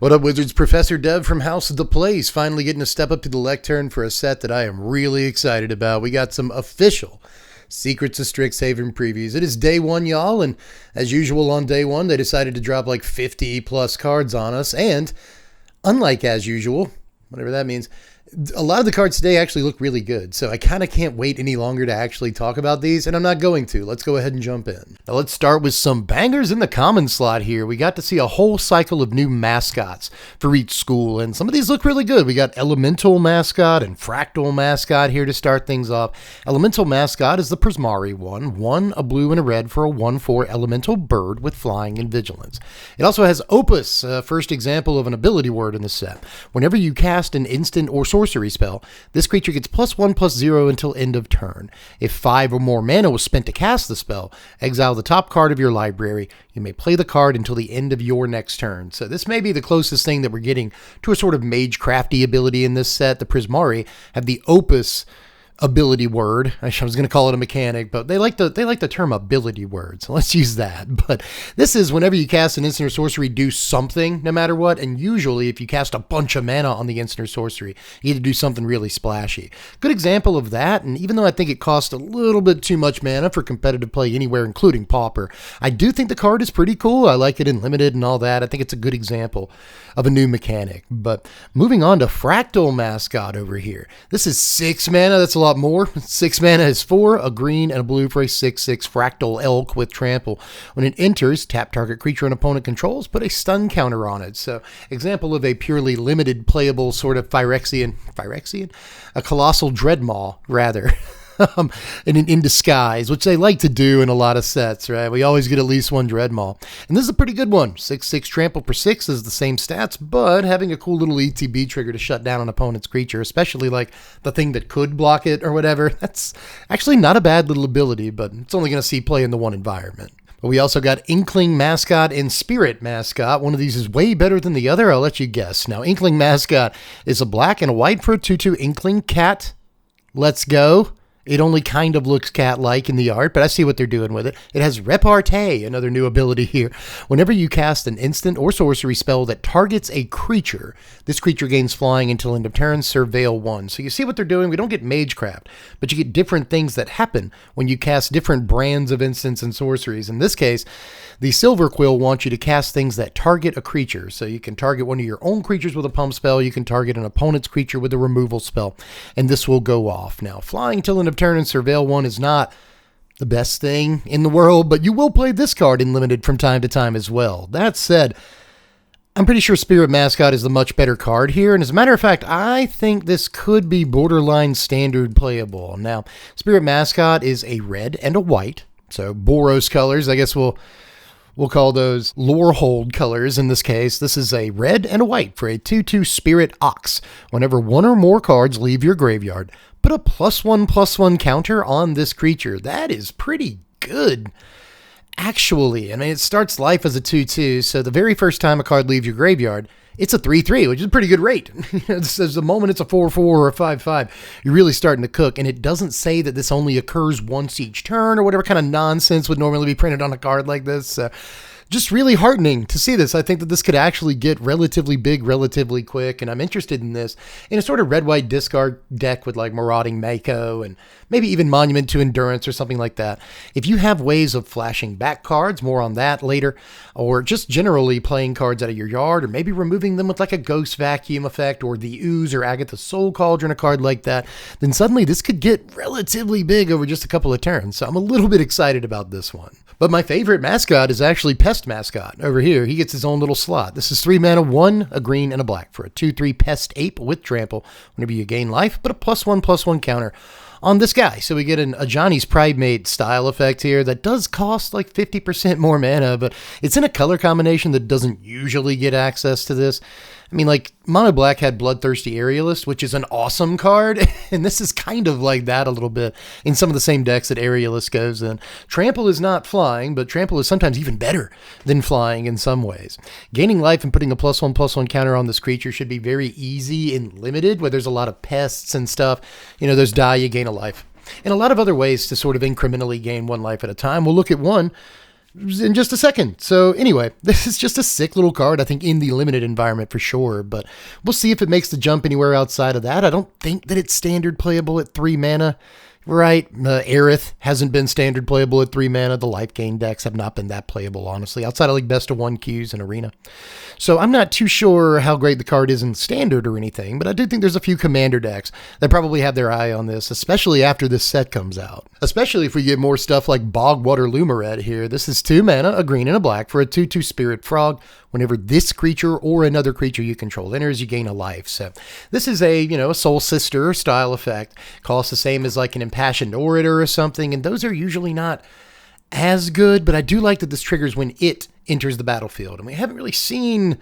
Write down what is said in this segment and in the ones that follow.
What up, Wizards? Professor Dev from House of the Place, finally getting to step up to the lectern for a set that I am really excited about. We got some official Secrets of Strixhaven previews. It is day one, y'all, and as usual on day one, they decided to drop like 50 plus cards on us, and unlike as usual, whatever that means, a lot of the cards today actually look really good, so I kind of can't wait any longer to actually talk about these, and I'm not going to. Let's go ahead and jump in. Now let's start with some bangers in the common slot here. We got to see a whole cycle of new mascots for each school, and some of these look really good. We got Elemental Mascot and Fractal Mascot here to start things off. Elemental Mascot is the Prismari one, a blue and a red for a 1/4 elemental bird with flying and vigilance. It also has Opus, first example of an ability word in the set. Whenever you cast an instant or sorcery spell, this creature gets +1/+0 until end of turn. If 5 or more mana was spent to cast the spell, exile the top card of your library. You may play the card until the end of your next turn. So this may be the closest thing that we're getting to a sort of mage-crafty ability in this set. The Prismari have the Opus ability word. I was going to call it a mechanic, but they like the term ability word, so let's use that. But this is whenever you cast an instant or sorcery, do something no matter what, and usually if you cast a bunch of mana on the instant or sorcery, you get to do something really splashy. Good example of that, and even though I think it costs a little bit too much mana for competitive play anywhere, including Pauper, I do think the card is pretty cool. I like it in Limited and all that. I think it's a good example of a new mechanic. But moving on to Fractal Mascot over here. This is 6 mana. That's a lot more. 6 mana is 4, a green and a blue for a 6/6 Fractal Elk with Trample. When it enters, tap target creature an opponent controls, put a stun counter on it. So, example of a purely limited playable sort of Phyrexian? A Colossal Dreadmaw, rather. in disguise, which they like to do in a lot of sets, right? We always get at least one Dreadmaw. And this is a pretty good one. 6/6 trample for 6 is the same stats, but having a cool little ETB trigger to shut down an opponent's creature, especially like the thing that could block it or whatever, that's actually not a bad little ability, but it's only going to see play in the one environment. But we also got Inkling Mascot and Spirit Mascot. One of these is way better than the other. I'll let you guess. Now, Inkling Mascot is a black and a white for a 2/2 Inkling Cat. Let's go. It only kind of looks cat-like in the art, but I see what they're doing with it. It has Repartee, another new ability here. Whenever you cast an instant or sorcery spell that targets a creature, this creature gains flying until end of turn, Surveil 1. So you see what they're doing? We don't get Magecraft, but you get different things that happen when you cast different brands of instants and sorceries. In this case, the Silver Quill wants you to cast things that target a creature. So you can target one of your own creatures with a pump spell, you can target an opponent's creature with a removal spell, and this will go off. Now, flying till end of turn and Surveil 1 is not the best thing in the world, but you will play this card in Limited from time to time as well. That said, I'm pretty sure Spirit Mascot is the much better card here, and as a matter of fact, I think this could be borderline standard playable. Now, Spirit Mascot is a red and a white, so Boros colors, I guess we'll call those Lorehold colors in this case. This is a red and a white for a 2/2 Spirit Ox. Whenever one or more cards leave your graveyard, put a +1/+1 counter on this creature. That is pretty good, actually. I mean, it starts life as a 2/2, so the very first time a card leaves your graveyard, it's a 3/3, which is a pretty good rate. There's the moment it's a 4/4 or a 5/5, you're really starting to cook. And it doesn't say that this only occurs once each turn or whatever kind of nonsense would normally be printed on a card like this. Just really heartening to see this. I think that this could actually get relatively big, relatively quick, and I'm interested in this in a sort of red-white discard deck with like Marauding Mako and maybe even Monument to Endurance or something like that. If you have ways of flashing back cards, more on that later, or just generally playing cards out of your yard, or maybe removing them with like a Ghost Vacuum effect or the Ooze or Agatha's Soul Cauldron, a card like that, then suddenly this could get relatively big over just a couple of turns. So I'm a little bit excited about this one. But my favorite mascot is actually Pest Mascot over here. He gets his own little slot. This is 3 mana, 1, a green, and a black for a 2/3 Pest Ape with Trample. Whenever you gain life, put a +1/+1 counter on this guy. So we get a Johnny's Primate style effect here that does cost like 50% more mana, but it's in a color combination that doesn't usually get access to this. I mean, like, Mono Black had Bloodthirsty Aerialist, which is an awesome card, and this is kind of like that a little bit in some of the same decks that Aerialist goes in. Trample is not flying, but Trample is sometimes even better than flying in some ways. Gaining life and putting a +1/+1 counter on this creature should be very easy in Limited, where there's a lot of pests and stuff. You know, those die, you gain a life. And a lot of other ways to sort of incrementally gain one life at a time. We'll look at one in just a second. So anyway, this is just a sick little card, I think, in the limited environment for sure, but we'll see if it makes the jump anywhere outside of that. I don't think that it's standard playable at 3 mana. Right, Aerith hasn't been standard playable at 3 mana. The life gain decks have not been that playable, honestly, outside of like best of 1 Qs and Arena. So I'm not too sure how great the card is in standard or anything, but I do think there's a few commander decks that probably have their eye on this, especially after this set comes out. Especially if we get more stuff like Bogwater Lumaret here. This is 2 mana, a green and a black for a 2/2 Spirit Frog. Whenever this creature or another creature you control enters, you gain a life. So this is a, a Soul Sister style effect. Costs the same as like an Impassioned Orator or something, and those are usually not as good, but I do like that this triggers when it enters the battlefield. And we haven't really seen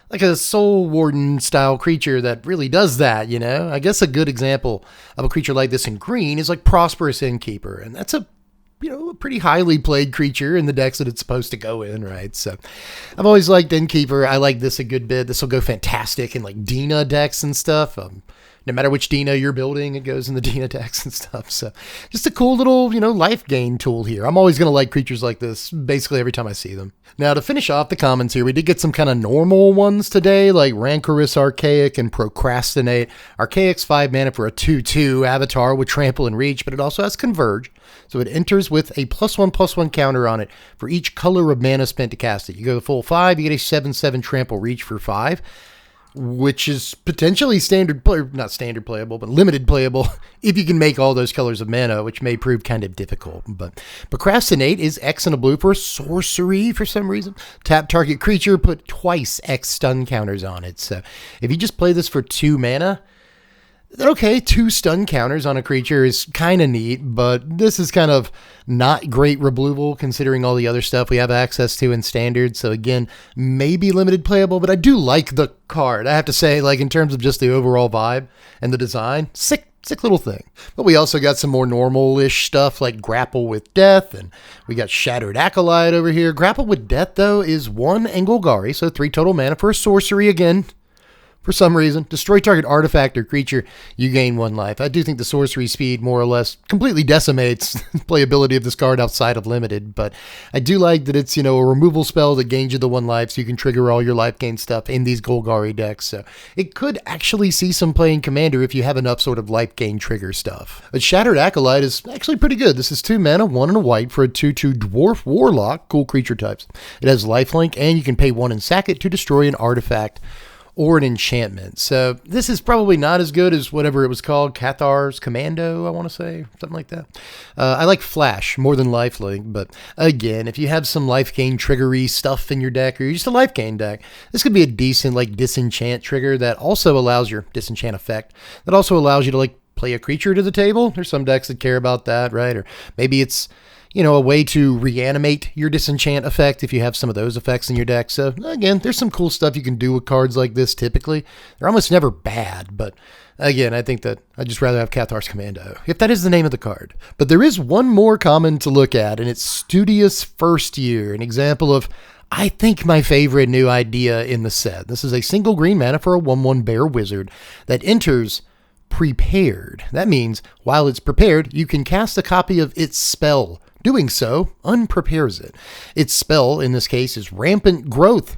like a Soul Warden style creature that really does that, I guess a good example of a creature like this in green is like Prosperous Innkeeper, and that's a pretty highly played creature in the decks that it's supposed to go in, right? So I've always liked Innkeeper. I like this a good bit. This will go fantastic in like Dina decks and stuff. No matter which Dina you're building, it goes in the Dina decks and stuff. So just a cool little, life gain tool here. I'm always going to like creatures like this basically every time I see them. Now, to finish off the commons here, we did get some kind of normal ones today, like Rancorous Archaic and Procrastinate. Archaic's 5 mana for a 2/2 avatar with Trample and Reach, but it also has Converge. So it enters with a +1/+1 counter on it for each color of mana spent to cast it. You go the full 5, you get a 7/7 Trample Reach for 5. Which is potentially not standard playable, but limited playable if you can make all those colors of mana, which may prove kind of difficult. But Procrastinate is X and a blue for a sorcery for some reason. Tap target creature, put twice X stun counters on it. So if you just play this for 2 mana, then okay, 2 stun counters on a creature is kind of neat, but this is kind of not great removal considering all the other stuff we have access to in standard. So again, maybe limited playable, but I do like the card. I have to say, like in terms of just the overall vibe and the design, sick little thing. But we also got some more normal-ish stuff like Grapple with Death, and we got Shattered Acolyte over here. Grapple with Death, though, is 1 Golgari, so 3 total mana for a sorcery again. For some reason, destroy target artifact or creature, you gain 1 life. I do think the sorcery speed more or less completely decimates playability of this card outside of limited, but I do like that it's, a removal spell that gains you the 1 life so you can trigger all your life gain stuff in these Golgari decks. So it could actually see some play in Commander if you have enough sort of life gain trigger stuff. But Shattered Acolyte is actually pretty good. This is 2 mana, 1 and a white for a 2/2 Dwarf Warlock, cool creature types. It has lifelink, and you can pay 1 and sack it to destroy an artifact or an enchantment. So this is probably not as good as whatever it was called, Cathar's Commando, I want to say, something like that. I like Flash more than Lifelink, but again, if you have some life gain triggery stuff in your deck, or you're just a life gain deck, this could be a decent like disenchant trigger that also allows your disenchant effect, that also allows you to like play a creature to the table. There's some decks that care about that, right? Or maybe it's a way to reanimate your disenchant effect if you have some of those effects in your deck. So again, there's some cool stuff you can do with cards like this typically. They're almost never bad, but again, I think that I'd just rather have Cathar's Commando, if that is the name of the card. But there is one more common to look at, and it's Studious First Year, an example of, I think, my favorite new idea in the set. This is a single green mana for a 1/1 Bear Wizard that enters prepared. That means while it's prepared, you can cast a copy of its spell. Doing so unprepares it. Its spell, in this case, is Rampant Growth.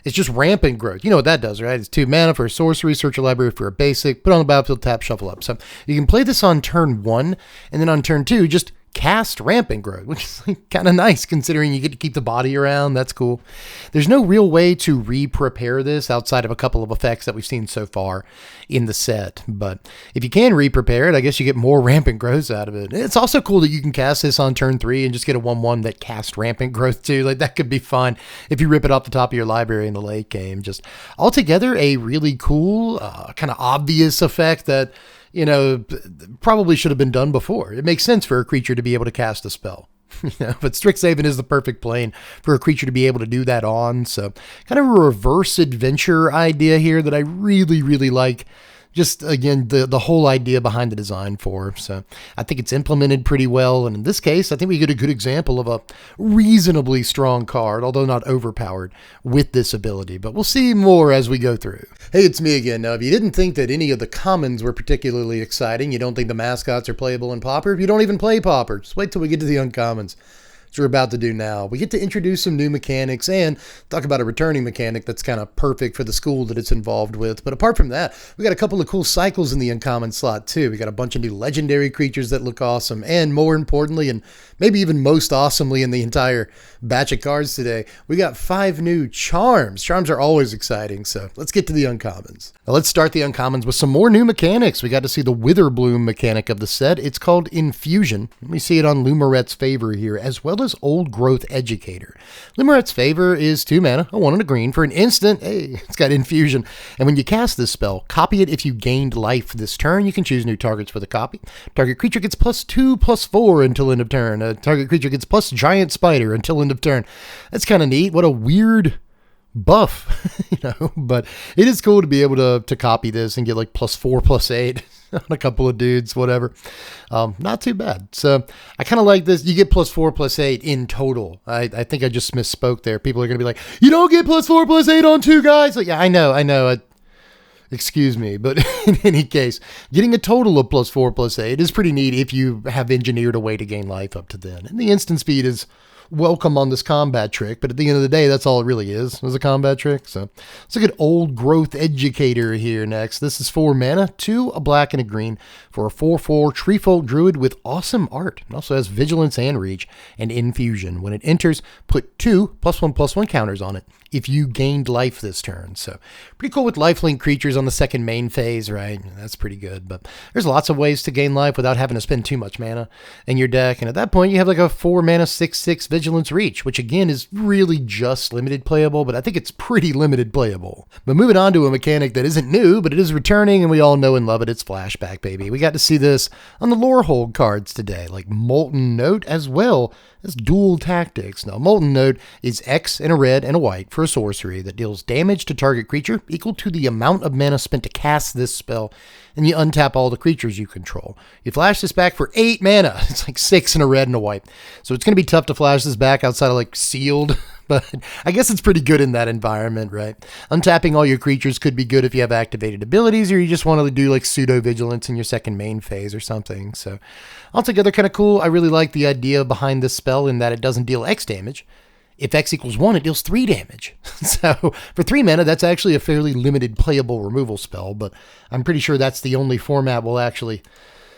It's just Rampant Growth. You know what that does, right? It's 2 mana for a sorcery, search your library for a basic, put on the battlefield, tap, shuffle up. So you can play this on turn 1, and then on turn 2, just cast Rampant Growth, which is kind of nice considering you get to keep the body around. That's cool. There's no real way to re-prepare this outside of a couple of effects that we've seen so far in the set. But if you can re-prepare it, I guess you get more Rampant Growth out of it. It's also cool that you can cast this on turn 3 and just get a 1/1 that casts Rampant Growth too. Like that could be fun if you rip it off the top of your library in the late game. Just altogether a really cool, kind of obvious effect that probably should have been done before. It makes sense for a creature to be able to cast a spell. But Strixhaven is the perfect plane for a creature to be able to do that on. So kind of a reverse adventure idea here that I really, really like. Just, again, the whole idea behind the design for. So I think it's implemented pretty well. And in this case, I think we get a good example of a reasonably strong card, although not overpowered, with this ability. But we'll see more as we go through. Hey, it's me again. Now, if you didn't think that any of the commons were particularly exciting, you don't think the mascots are playable in Pauper, if you don't even play Pauper, just wait till we get to the uncommons. we're about to do now. We get to introduce some new mechanics and talk about a returning mechanic that's kind of perfect for the school that it's involved with. But apart from that, we got a couple of cool cycles in the uncommon slot too. We got a bunch of new legendary creatures that look awesome, and more importantly, and maybe even most awesomely in the entire batch of cards today, we got 5 new charms. Charms are always exciting, so let's get to the uncommons. Now let's start the uncommons with some more new mechanics. We got to see the Witherbloom mechanic of the set. It's called Infusion. We see it on Lumarette's Favor here, as well as Old Growth Educator. Lumarette's Favor is 2 mana, a 1 and a green. For an instant, hey, it's got Infusion. And when you cast this spell, copy it if you gained life this turn. You can choose new targets for the copy. Target creature gets +2/+4 until end of turn. Target creature gets plus Giant Spider until end of turn. That's kind of neat. What a weird buff, but it is cool to be able to copy this and get like +4/+8 on a couple of dudes, whatever. Not too bad. So I kind of like this. You get +4/+8 in total. I think I just misspoke there. People are going to be like, you don't get +4/+8 on 2 guys. Like, yeah, I know. Excuse me, but in any case, getting a total of +4/+8 is pretty neat if you have engineered a way to gain life up to then. And the instant speed is welcome on this combat trick, but at the end of the day, that's all it really is a combat trick. So let's look at Old Growth Educator here next. This is 4 mana, 2, a black and a green for a 4/4 Treefolk Druid with awesome art. It also has Vigilance and Reach and Infusion. When it enters, put 2 +1/+1 counters on it if you gained life this turn. So pretty cool with lifelink creatures on the second main phase, right? That's pretty good, but there's lots of ways to gain life without having to spend too much mana in your deck. And at that point, you have like a 4 mana 6/6 Vigilance Reach, which again is really just limited playable, but I think it's pretty limited playable. But moving on to a mechanic that isn't new, but it is returning, and we all know and love it. It's Flashback, baby. We got to see this on the Lorehold cards today, like Molten Note as well as Dual Tactics. Now, Molten Note is X and a red and a white for a sorcery that deals damage to target creature equal to the amount of mana spent to cast this spell, and you untap all the creatures you control. You flash this back for 8 mana. It's like 6 and a red and a white. So it's going to be tough to flash this back outside of like Sealed, but I guess it's pretty good in that environment, right? Untapping all your creatures could be good if you have activated abilities, or you just want to do like pseudo vigilance in your second main phase or something. So altogether kind of cool. I really like the idea behind this spell in that it doesn't deal X damage. If X equals 1, it deals 3 damage. So for 3 mana, that's actually a fairly limited playable removal spell, but I'm pretty sure that's the only format we'll actually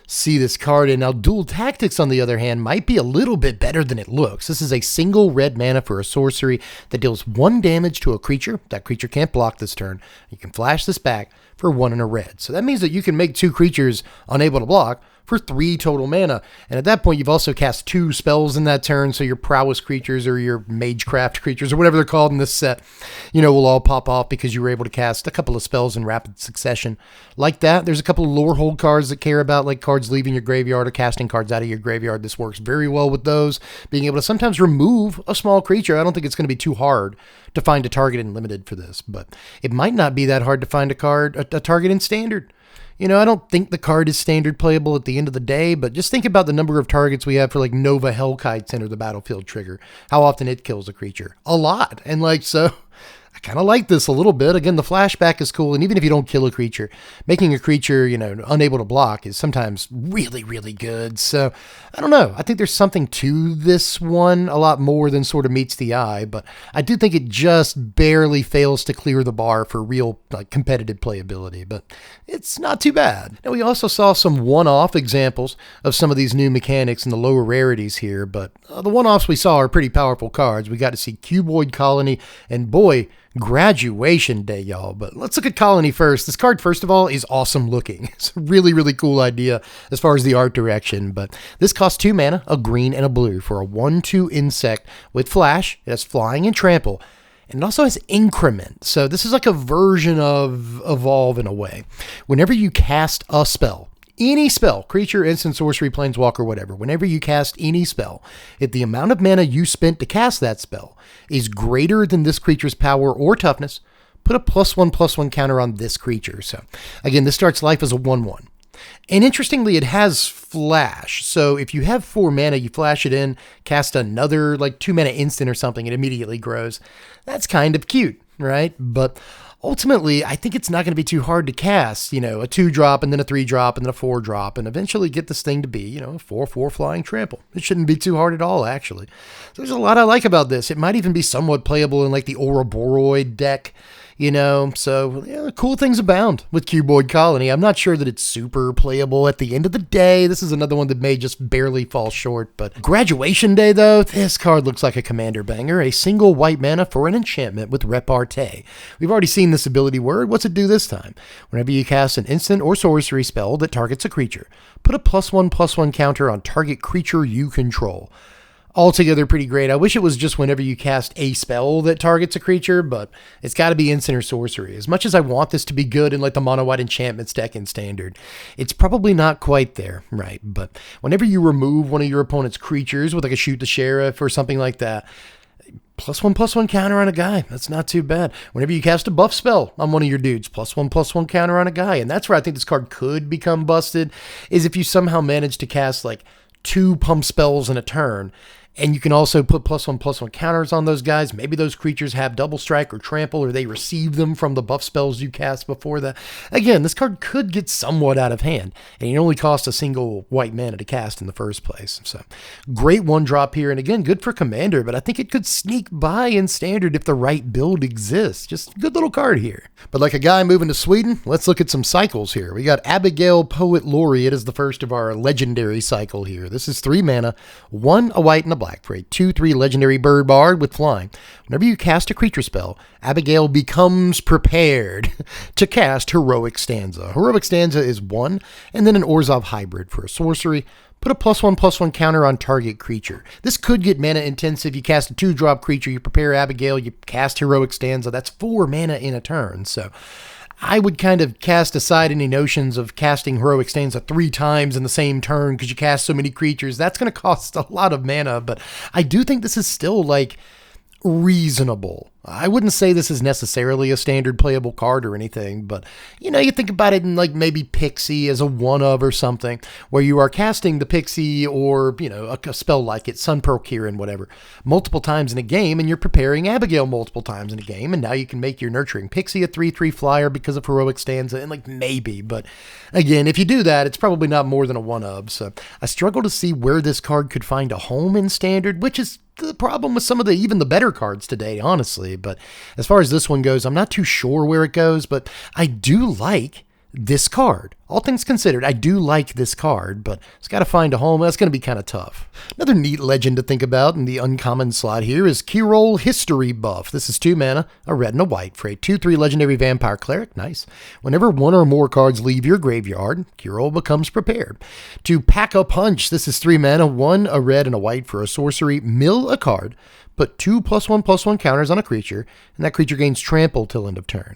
see this card in. Now, Dual Tactics, on the other hand, might be a little bit better than it looks. This is a single red mana for a sorcery that deals 1 damage to a creature. That creature can't block this turn. You can flash this back for 1 and a red. So that means that you can make 2 creatures unable to block for 3 total mana. And at that point, you've also cast 2 spells in that turn, so your prowess creatures or your magecraft creatures or whatever they're called in this set, will all pop off because you were able to cast a couple of spells in rapid succession. Like that, there's a couple of Lorehold cards that care about like cards leaving your graveyard or casting cards out of your graveyard. This works very well with those, being able to sometimes remove a small creature. I don't think it's going to be too hard to find a target in Limited for this, but it might not be that hard to find a target in Standard. I don't think the card is standard playable at the end of the day, but just think about the number of targets we have for like Nova Hellkites enter the battlefield trigger. How often it kills a creature? A lot. And so I kind of like this a little bit. Again, the flashback is cool. And even if you don't kill a creature, making a creature, unable to block is sometimes really, really good. So I don't know. I think there's something to this one, a lot more than sort of meets the eye, but I do think it just barely fails to clear the bar for real competitive playability, but it's not too bad. Now, we also saw some one-off examples of some of these new mechanics and the lower rarities here, but the one-offs we saw are pretty powerful cards. We got to see Cuboid Colony, and boy, graduation day, y'all. But let's look at Colony first. This card, first of all, is awesome looking. It's a really, really cool idea as far as the art direction, but this costs 2 mana, a green and a blue for a 1/2 insect with flash. It has flying and trample, and it also has increment. So this is like a version of Evolve in a way. Whenever you cast a spell, any spell, creature, instant, sorcery, planeswalker, whatever, whenever you cast any spell, if the amount of mana you spent to cast that spell is greater than this creature's power or toughness, put a +1/+1 counter on this creature. So again, this starts life as a 1/1. And interestingly, it has flash. So if you have 4 mana, you flash it in, cast another 2 mana instant or something, it immediately grows. That's kind of cute, right? But ultimately, I think it's not going to be too hard to cast, a 2-drop and then a 3-drop and then a 4-drop and eventually get this thing to be, a 4/4 flying trample. It shouldn't be too hard at all, actually. So there's a lot I like about this. It might even be somewhat playable in like the Ouroboros deck. So cool things abound with Cuboid Colony. I'm not sure that it's super playable at the end of the day. This is another one that may just barely fall short, but Graduation Day, though, this card looks like a commander banger. A single white mana for an enchantment with Repartee. We've already seen this ability word. What's it do this time? Whenever you cast an instant or sorcery spell that targets a creature, put a +1/+1 counter on target creature you control. Altogether pretty great. I wish it was just whenever you cast a spell that targets a creature, but it's got to be instant or sorcery. As much as I want this to be good in like the mono white enchantments deck in standard, it's probably not quite there, right? But whenever you remove one of your opponent's creatures with like a shoot the sheriff or something like that, +1/+1 counter on a guy. That's not too bad. Whenever you cast a buff spell on one of your dudes, +1/+1 counter on a guy. And that's where I think this card could become busted, is if you somehow manage to cast like 2 pump spells in a turn, and you can also put +1/+1 counters on those guys. Maybe those creatures have double strike or trample, or they receive them from the buff spells you cast before that. Again, this card could get somewhat out of hand, and it only costs a single white mana to cast in the first place. So great 1-drop here, and again, good for commander, but I think it could sneak by in standard if the right build exists. Just a good little card here. But like a guy moving to Sweden, let's look at some cycles here. We got Abigail Poet Laureate as the first of our legendary cycle here. This is 3 mana, 1 a white and a black for a 2/3 legendary bird bard with flying. Whenever you cast a creature spell, Abigail becomes prepared to cast Heroic Stanza. Heroic Stanza is 1 and then an Orzhov hybrid for a sorcery. Put a +1/+1 counter on target creature. This could get mana intensive. You cast a 2-drop creature, you prepare Abigail, you cast Heroic Stanza. That's 4 mana in a turn. So I would kind of cast aside any notions of casting Heroic Stanza 3 times in the same turn because you cast so many creatures. That's going to cost a lot of mana, but I do think this is still like reasonable. I wouldn't say this is necessarily a standard playable card or anything, but you think about it in like maybe Pixie as a one-of or something, where you are casting the Pixie or, a spell like it, Sun Pearl Kieran, whatever, multiple times in a game, and you're preparing Abigail multiple times in a game, and now you can make your Nurturing Pixie a 3/3 flyer because of Heroic Stanza, and like maybe, but again, if you do that, it's probably not more than a one-of, so I struggle to see where this card could find a home in standard, which is the problem with some of even the better cards today, honestly. But as far as this one goes, I'm not too sure where it goes, but I do like this card. All things considered, I do like this card, but it's got to find a home. That's going to be kind of tough. Another neat legend to think about in the uncommon slot here is Kirol History Buff. This is 2 mana, a red and a white for a 2/3 legendary vampire cleric. Nice. Whenever 1 or more cards leave your graveyard, Kirol becomes prepared. To Pack a Punch, this is 3 mana, 1 a red and a white for a sorcery. Mill a card, put 2 +1/+1 counters on a creature, and that creature gains trample till end of turn.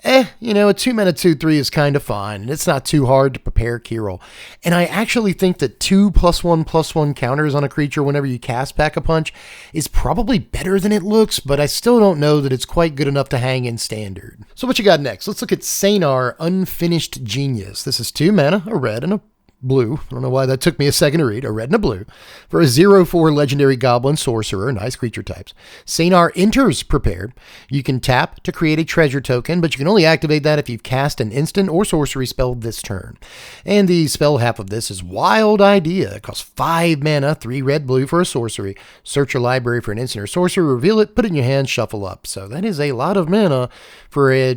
A 2 mana 2/3 is kind of fine, and it's not too hard to prepare Kirol. And I actually think that 2 +1/+1 counters on a creature whenever you cast Pack a Punch is probably better than it looks, but I still don't know that it's quite good enough to hang in standard. So what you got next? Let's look at Sanar Unfinished Genius. This is 2 mana, a red and a blue. I don't know why that took me a second to read. A red and a blue. For a 0/4 legendary goblin sorcerer. Nice creature types. Sanar enters prepared. You can tap to create a treasure token, but you can only activate that if you've cast an instant or sorcery spell this turn. And the spell half of this is Wild Idea. It costs 5 mana, 3 red, blue for a sorcery. Search your library for an instant or sorcery, reveal it, put it in your hand, shuffle up. So that is a lot of mana for a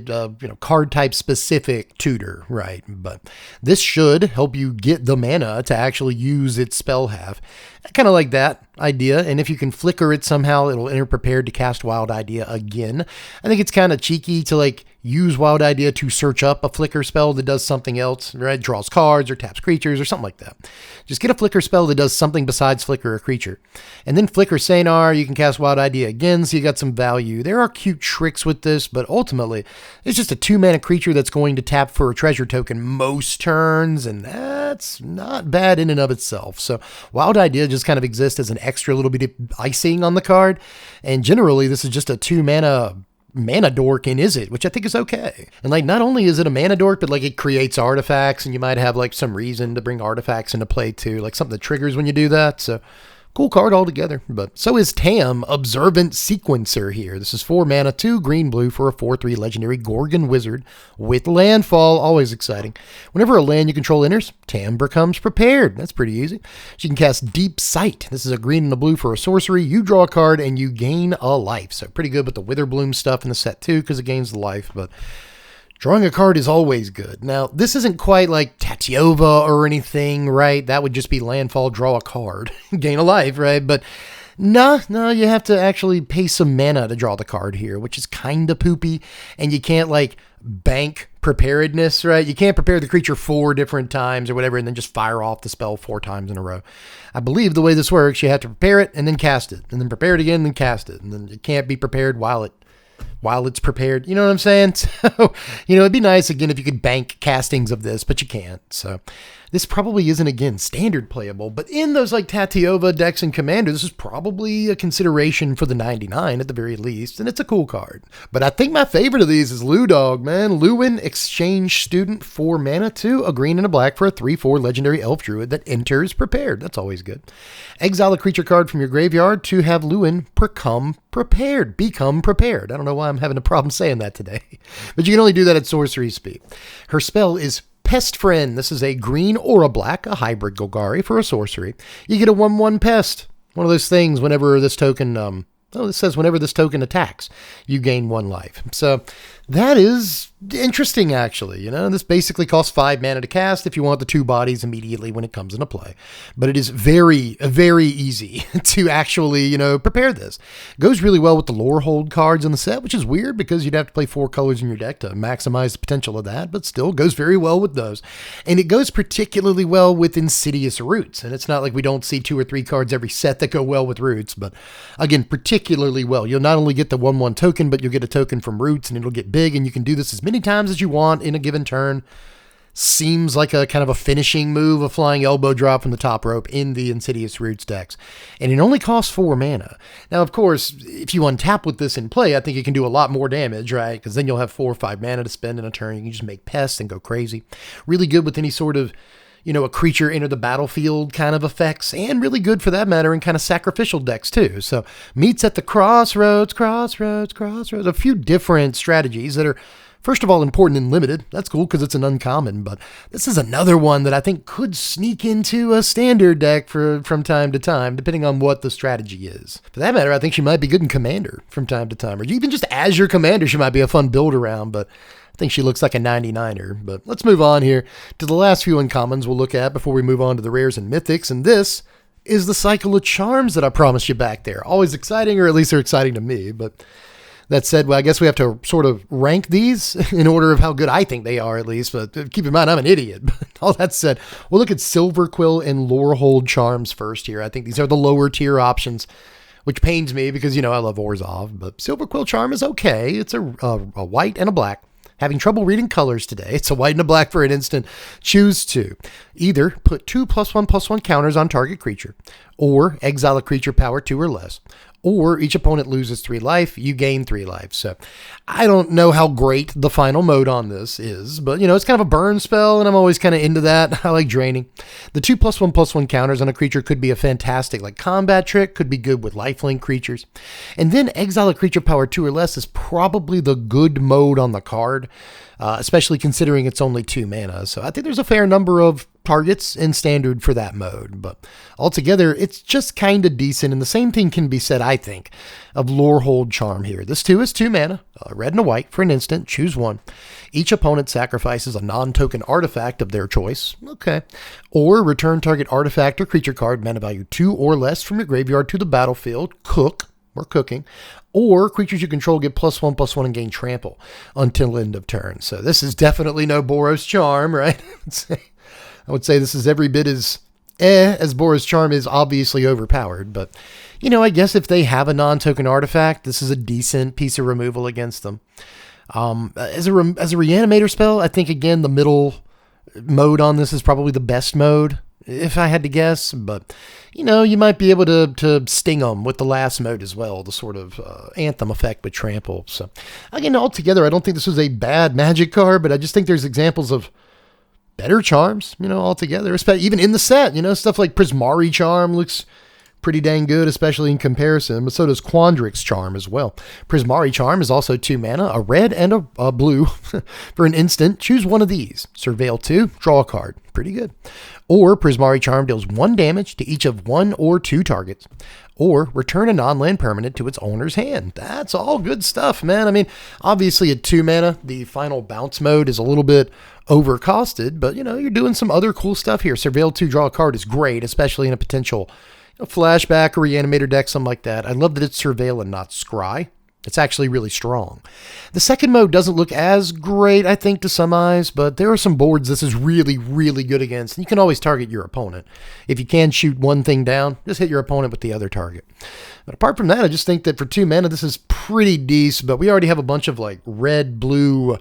card type specific tutor, right? But this should help you get the mana to actually use its spell half. I kind of like that idea, and if you can flicker it somehow, it'll enter prepared to cast Wild Idea again. I think it's kind of cheeky to like use Wild Idea to search up a flicker spell that does something else, right? Draws cards or taps creatures or something like that. Just get a flicker spell that does something besides flicker a creature. And then flicker Sanar, you can cast Wild Idea again, so you got some value. There are cute tricks with this, but ultimately, it's just a 2 mana creature that's going to tap for a treasure token most turns, and that's not bad in and of itself. So Wild Idea just kind of exists as an extra little bit of icing on the card, and generally this is just a 2 mana dork in Is It, which I think is okay. And like, not only is it a mana dork, but like it creates artifacts, and you might have like some reason to bring artifacts into play too, like something that triggers when you do that. So Cool card altogether, but so is Tam, Observant Sequencer here. This is 4 mana, 2 green-blue for a 4/3 legendary Gorgon Wizard with landfall. Always exciting. Whenever a land you control enters, Tam becomes prepared. That's pretty easy. She can cast Deep Sight. This is a green and a blue for a sorcery. You draw a card and you gain a life. So pretty good with the Witherbloom stuff in the set too, because it gains the life, but drawing a card is always good. Now, this isn't quite like Tatyova or anything, right? That would just be landfall, draw a card, gain a life, right? But no, you have to actually pay some mana to draw the card here, which is kind of poopy. And you can't like bank preparedness, right? You can't prepare the creature 4 different times or whatever and then just fire off the spell 4 times in a row. I believe the way this works, you have to prepare it and then cast it, and then prepare it again and then cast it. And then it can't be prepared while it's prepared. You know what I'm saying? So, it'd be nice, again, if you could bank castings of this, but you can't. So this probably isn't, again, standard playable, but in those like Tatyova decks and Commander, this is probably a consideration for the 99 at the very least, and it's a cool card. But I think my favorite of these is Ludog, man. Lewin, Exchange Student, 4 mana, 2, a green and a black for a 3/4 legendary Elf Druid that enters prepared. That's always good. Exile a creature card from your graveyard to have Lewin become prepared. I don't know why I'm having a problem saying that today, but you can only do that at sorcery speed. Her spell is Pest Friend. This is a green or a black, a hybrid Golgari for a sorcery. You get a 1/1 pest. One of those things whenever this token, it says whenever this token attacks, you gain 1 life. So that is interesting, actually. This basically costs 5 mana to cast if you want the 2 bodies immediately when it comes into play. But it is very, very easy to actually, prepare this. It goes really well with the lore hold cards in the set, which is weird because you'd have to play 4 colors in your deck to maximize the potential of that, but still goes very well with those. And it goes particularly well with Insidious Roots. And it's not like we don't see 2 or 3 cards every set that go well with Roots, but again, particularly well. You'll not only get the 1/1 token, but you'll get a token from Roots, and it'll get big, and you can do this as many times as you want in a given turn. Seems like a kind of a finishing move, a flying elbow drop from the top rope in the Insidious Roots decks. And it only costs 4 mana. Now, of course, if you untap with this in play, I think it can do a lot more damage, right? Because then you'll have 4 or 5 mana to spend in a turn. You can just make pests and go crazy. Really good with any sort of, a creature enter the battlefield kind of effects, and really good for that matter in kind of sacrificial decks too. So meets at the crossroads, a few different strategies that are, first of all, important and limited. That's cool because it's an uncommon, but this is another one that I think could sneak into a standard deck from time to time, depending on what the strategy is. For that matter, I think she might be good in Commander from time to time, or even just as your Commander, she might be a fun build around, but I think she looks like a 99er. But let's move on here to the last few uncommons we'll look at before we move on to the rares and mythics, and this is the Cycle of Charms that I promised you back there. Always exciting, or at least they're exciting to me, but that said, well, I guess we have to sort of rank these in order of how good I think they are, at least. But keep in mind, I'm an idiot. But all that said, we'll look at Silver Quill and Lorehold Charms first here. I think these are the lower tier options, which pains me because, I love Orzhov. But Silver Quill Charm is okay. It's a white and a black. Having trouble reading colors today. It's a white and a black for an instant. Choose to either put 2 +1/+1 counters on target creature, or exile a creature power 2 or less, or each opponent loses 3 life, you gain 3 life. So I don't know how great the final mode on this is, but it's kind of a burn spell, and I'm always kind of into that. I like draining. The 2 +1/+1 counters on a creature could be a fantastic combat trick, could be good with lifelink creatures. And then exile a creature power 2 or less is probably the good mode on the card, especially considering it's only 2 mana. So I think there's a fair number of targets in standard for that mode, but altogether it's just kind of decent. And the same thing can be said, I think, of Lorehold Charm here. This too is 2 mana, red and a white for an instant. Choose one. Each opponent sacrifices a non-token artifact of their choice. Okay. Or return target artifact or creature card mana value 2 or less from your graveyard to the battlefield. We're cooking. Or creatures you control get +1/+1 and gain trample until end of turn. So this is definitely no Boros Charm, right? I would say this is every bit as Boros Charm is obviously overpowered, but I guess if they have a non-token artifact, this is a decent piece of removal against them. As a reanimator spell, I think again the middle mode on this is probably the best mode, if I had to guess, but you might be able to sting them with the last mode as well, the sort of anthem effect with trample. So again, altogether, I don't think this was a bad Magic card, but I just think there's examples of better charms, altogether, especially even in the set, stuff like Prismari Charm looks pretty dang good, especially in comparison, but so does Quandrix Charm as well. Prismari Charm is also 2 mana, a red and a blue. For an instant, choose one of these. Surveil 2, draw a card. Pretty good. Or Prismari Charm deals 1 damage to each of 1 or 2 targets. Or return a non-land permanent to its owner's hand. That's all good stuff, man. I mean, obviously at 2 mana, the final bounce mode is a little bit overcosted, but you're doing some other cool stuff here. Surveil 2, draw a card is great, especially in a potential flashback or reanimator deck, something like that. I love that it's Surveil and not Scry. It's actually really strong. The second mode doesn't look as great, I think, to some eyes, but there are some boards this is really, really good against. And you can always target your opponent. If you can shoot one thing down, just hit your opponent with the other target. But apart from that, I just think that for 2 mana, this is pretty decent. But we already have a bunch of like red, blue,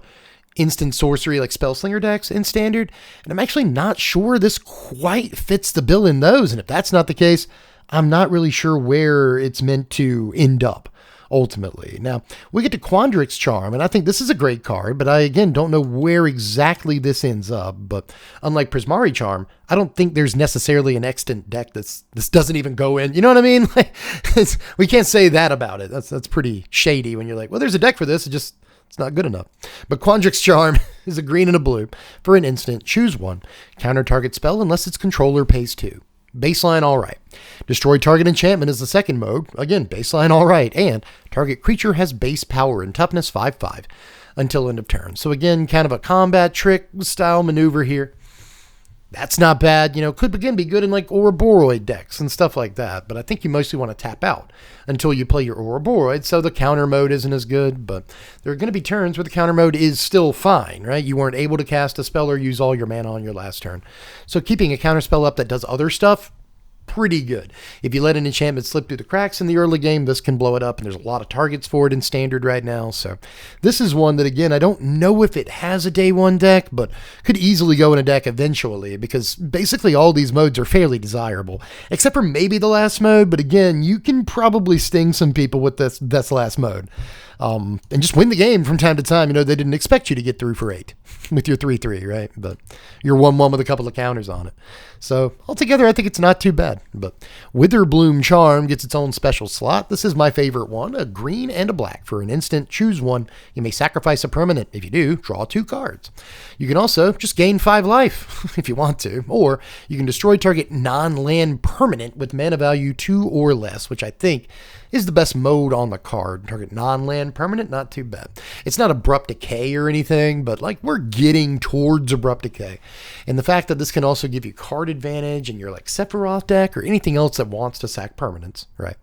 instant sorcery like Spellslinger decks in Standard. And I'm actually not sure this quite fits the bill in those. And if that's not the case, I'm not really sure where it's meant to end up. Ultimately. Now, we get to Quandrix Charm, and I think this is a great card, but I, again, don't know where exactly this ends up. But unlike Prismari Charm, I don't think there's necessarily an extant deck this doesn't even go in. You know what I mean? We can't say that about it. That's pretty shady when you're like, well, there's a deck for this. It's not good enough. But Quandrix Charm is a green and a blue. For an instant, choose one. Counter target spell unless its controller pays 2. Baseline, all right. Destroy target enchantment is the second mode. Again, baseline, all right. And target creature has base power and toughness 5/5 until end of turn. So again, kind of a combat trick style maneuver here. That's not bad. Could again be good in like Ouroboros decks and stuff like that. But I think you mostly want to tap out until you play your Ouroboros. So the counter mode isn't as good. But there are going to be turns where the counter mode is still fine, right? You weren't able to cast a spell or use all your mana on your last turn. So keeping a counter spell up that does other stuff, pretty good. If you let an enchantment slip through the cracks in the early game, this can blow it up, and there's a lot of targets for it in Standard right now. So this is one that, again, I don't know if it has a day 1 deck, but could easily go in a deck eventually, because basically all these modes are fairly desirable, except for maybe the last mode. But again, you can probably sting some people with this last mode. And just win the game from time to time. They didn't expect you to get through for 8 with your 3/3, right? But you're 1/1 with a couple of counters on it. So altogether, I think it's not too bad. But Witherbloom Charm gets its own special slot. This is my favorite one, a green and a black. For an instant, choose one. You may sacrifice a permanent. If you do, draw 2 cards. You can also just gain 5 life if you want to, or you can destroy target non-land permanent with mana value 2 or less, which I think is the best mode on the card. Target non-land permanent, not too bad. It's not Abrupt Decay or anything, but like we're getting towards Abrupt Decay. And the fact that this can also give you card advantage in your like Sephiroth deck or anything else that wants to sack permanents, right?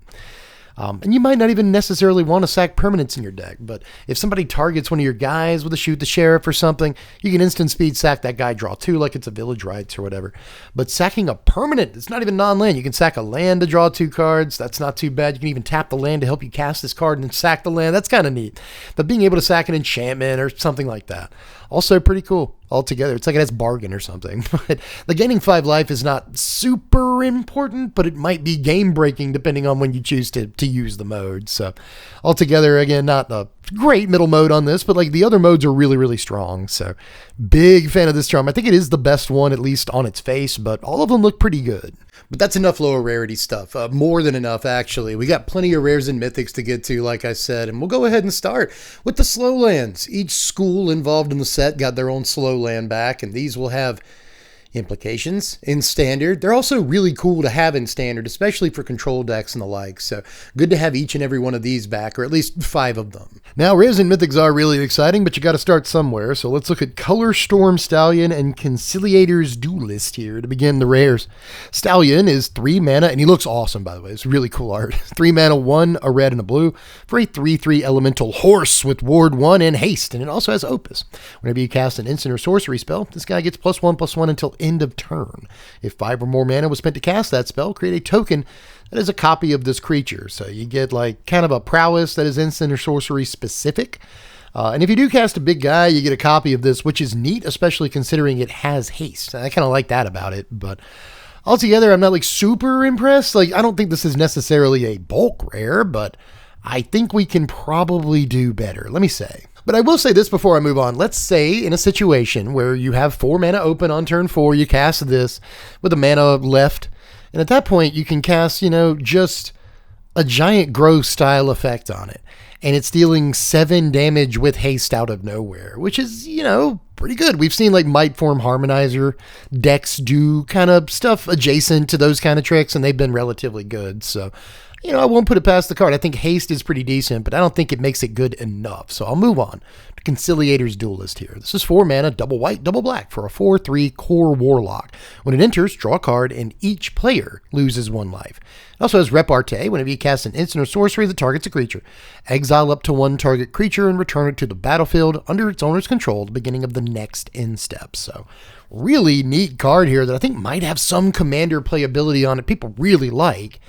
And you might not even necessarily want to sack permanents in your deck, but if somebody targets one of your guys with a Shoot the Sheriff or something, you can instant speed sack that guy, draw 2 like it's a Village Rites or whatever. But sacking a permanent, it's not even non-land. You can sack a land to draw 2 cards. That's not too bad. You can even tap the land to help you cast this card and then sack the land. That's kind of neat. But being able to sack an enchantment or something like that, also pretty cool altogether. It's like it has bargain or something. But the gaining 5 life is not super important, but it might be game breaking depending on when you choose to use the mode. So altogether, again, not a great middle mode on this, but like the other modes are really, really strong. So big fan of this charm. I think it is the best one, at least on its face, but all of them look pretty good. But that's enough lower rarity stuff. More than enough, actually. We got plenty of rares and mythics to get to, like I said, and we'll go ahead and start with the Slowlands. Each school involved in the set got their own Slowland back, and these will have implications in Standard. They're also really cool to have in Standard, especially for control decks and the like. So good to have each and every one of these back, or at least 5 of them. Now, rares and mythics are really exciting, but you got to start somewhere. So let's look at Color Storm Stallion and Conciliator's Duelist here to begin the rares. Stallion is 3 mana, and he looks awesome, by the way. It's really cool art. 3 mana, 1, a red and a blue, for a 3/3 elemental horse with ward 1 and haste, and it also has Opus. Whenever you cast an instant or sorcery spell, this guy gets +1/+1 until end of turn. If 5 or more mana was spent to cast that spell, create a token that is a copy of this creature. So you get like kind of a prowess that is instant or sorcery specific. And if you do cast a big guy, you get a copy of this, which is neat, especially considering it has haste. I kind of like that about it, but altogether, I'm not like super impressed. Like, I don't think this is necessarily a bulk rare, but I think we can probably do better. Let me say. But I will say this before I move on. Let's say in a situation where you have 4 mana open on turn 4, you cast this with a mana left, And at that point, you can cast, just a giant growth style effect on it. And it's dealing 7 damage with haste out of nowhere, which is, pretty good. We've seen like Mightform Harmonizer decks do kind of stuff adjacent to those kind of tricks, and they've been relatively good. So, I won't put it past the card. I think haste is pretty decent, but I don't think it makes it good enough. So I'll move on to Conciliator's Duelist here. This is 4 mana, double white, double black for a 4/3 core warlock. When it enters, draw a card, and each player loses 1 life. It also has Repartee. Whenever you cast an instant or sorcery that targets a creature, exile up to 1 target creature and return it to the battlefield under its owner's control at the beginning of the next end step. So really neat card here that I think might have some commander playability on it. People really like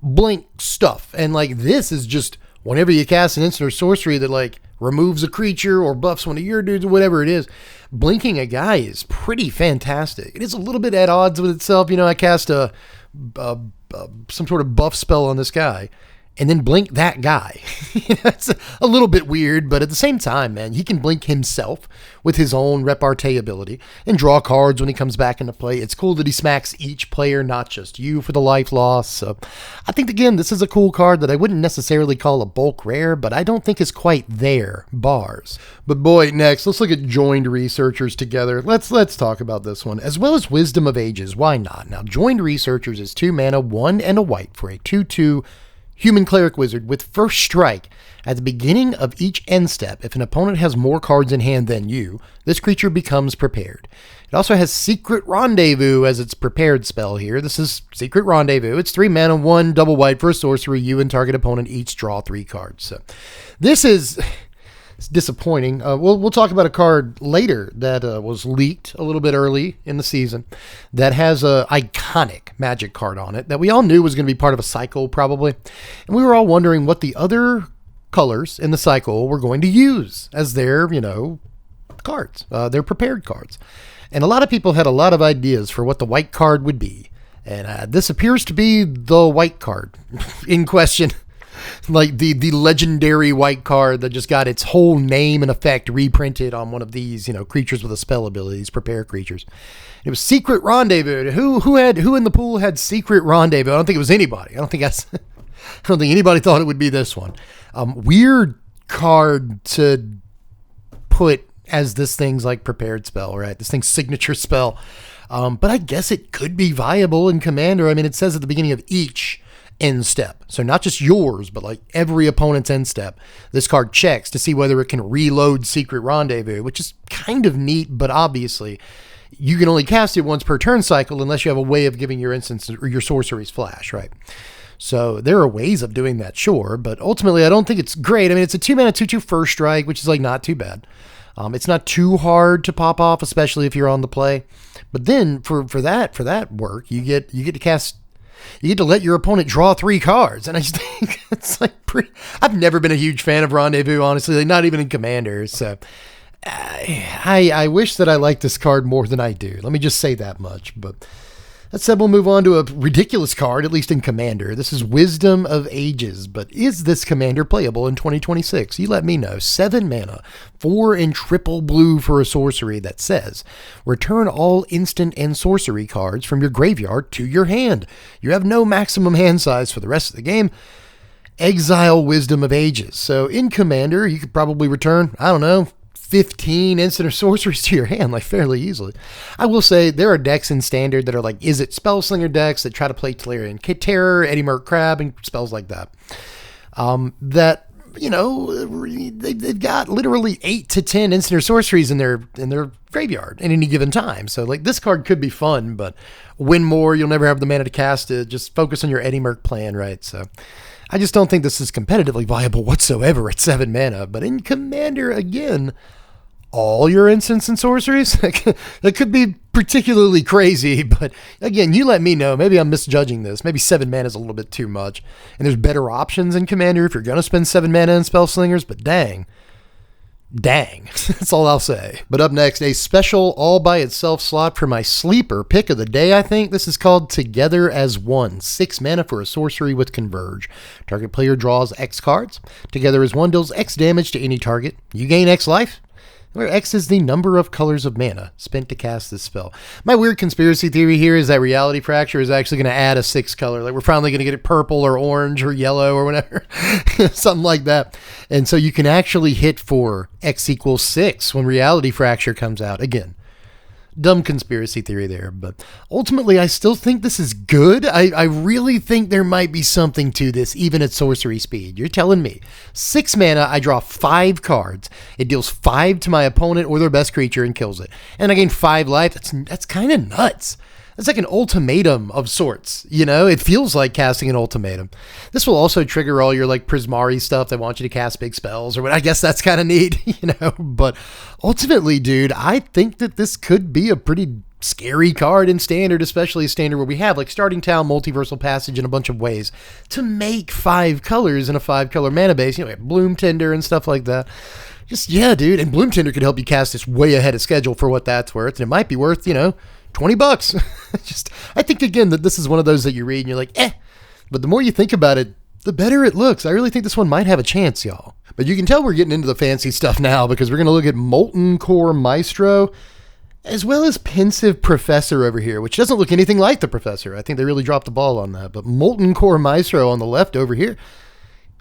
blink stuff. And like this is just whenever you cast an instant or sorcery that like removes a creature or buffs one of your dudes or whatever it is, blinking a guy is pretty fantastic. It is a little bit at odds with itself. I cast some sort of buff spell on this guy and then blink that guy. It's a little bit weird, but at the same time, man, he can blink himself with his own Repartee ability and draw cards when he comes back into play. It's cool that he smacks each player, not just you, for the life loss. So I think, again, this is a cool card that I wouldn't necessarily call a bulk rare, but I don't think is quite there, bars. But boy, next, let's look at Joined Researchers together. Let's talk about this one, as well as Wisdom of Ages. Why not? Now, Joined Researchers is 2 mana, 1 and a white for a 2/2 Human Cleric Wizard with first strike. At the beginning of each end step, if an opponent has more cards in hand than you, this creature becomes prepared. It also has Secret Rendezvous as its prepared spell here. This is Secret Rendezvous. It's 3 mana, 1 double white for a sorcery. You and target opponent each draw 3 cards. So this is... It's disappointing. We'll talk about a card later that was leaked a little bit early in the season that has a iconic Magic card on it that we all knew was going to be part of a cycle probably. And we were all wondering what the other colors in the cycle were going to use as their, cards, their prepared cards. And a lot of people had a lot of ideas for what the white card would be. And this appears to be the white card in question. Like the legendary white card that just got its whole name and effect reprinted on one of these, creatures with a spell ability, these prepare creatures. It was Secret Rendezvous. Who in the pool had Secret Rendezvous? I don't think it was anybody. I don't think anybody thought it would be this one. Weird card to put as this thing's like prepared spell, right? This thing's signature spell. But I guess it could be viable in Commander. I mean, it says at the beginning of each end step. So not just yours, but like every opponent's end step. This card checks to see whether it can reload Secret Rendezvous, which is kind of neat, but obviously you can only cast it once per turn cycle unless you have a way of giving your instants or your sorceries flash, right? So there are ways of doing that, sure, but ultimately I don't think it's great. I mean, it's a 2 mana 2/2 first strike, which is like not too bad. It's not too hard to pop off, especially if you're on the play. But then for that work, you get to let your opponent draw 3 cards. And I just think it's like I've never been a huge fan of Rendezvous, honestly, like not even in Commander. So I wish that I liked this card more than I do. Let me just say that much. But that said, we'll move on to a ridiculous card, at least in Commander. This is Wisdom of Ages, but is this Commander playable in 2026? You let me know. 7 mana, 4 and triple blue for a sorcery that says, return all instant and sorcery cards from your graveyard to your hand. You have no maximum hand size for the rest of the game. Exile Wisdom of Ages. So in Commander, you could probably return, 15 instant or sorceries to your hand, like fairly easily. I will say there are decks in Standard that are like, is it Spellslinger decks that try to play Tolarian Terror, Eddie Merc Crab, and spells like that. They've got literally 8 to 10 instant or sorceries in their graveyard at any given time. So like this card could be fun, but win more, you'll never have the mana to cast it. Just focus on your Eddie Merc plan, right? So I just don't think this is competitively viable whatsoever at 7 mana. But in Commander, again, all your instants and sorceries, that could be particularly crazy. But again, you let me know. Maybe I'm misjudging this. Maybe 7 mana is a little bit too much. And there's better options in Commander if you're going to spend 7 mana in Spellslingers. But dang. That's all I'll say. But up next, a special all by itself slot for my sleeper pick of the day, I think. This is called Together as One. 6 mana for a sorcery with Converge. Target player draws X cards. Together as One deals X damage to any target. You gain X life. where X is the number of colors of mana spent to cast this spell. My weird conspiracy theory here is that Reality Fracture is actually going to add a 6th color. Like, we're finally going to get it purple or orange or yellow or whatever. Something like that. And so you can actually hit for X equals 6 when Reality Fracture comes out. Again, dumb conspiracy theory there, but ultimately I still think this is good. I really think there might be something to this, even at sorcery speed. You're telling me 6 mana, I draw 5 cards, it deals 5 to my opponent or their best creature and kills it, and I gain 5 life. That's kind of nuts. That's like an ultimatum of sorts, you know? It feels like casting an ultimatum. This will also trigger all your like Prismari stuff that want you to cast big spells or what. I guess that's kind of neat, you know? But ultimately, dude, I think that this could be a pretty scary card in Standard, especially Standard, where we have like Starting Town, Multiversal Passage in a bunch of ways to make 5 colors in a 5-color mana base. You know, we have Bloom Tender and stuff like that. Just, yeah, dude. And Bloom Tender could help you cast this way ahead of schedule for what that's worth. And it might be worth, you know, $20. I think again that this is one of those that you read and you're like, but the more you think about it, the better it looks. I really think this one might have a chance, y'all. But you can tell we're getting into the fancy stuff now because we're going to look at Molten-Core Maestro as well as Pensive Professor over here, which doesn't look anything like the Professor. I think they really dropped the ball on that. But Molten-Core Maestro on the left over here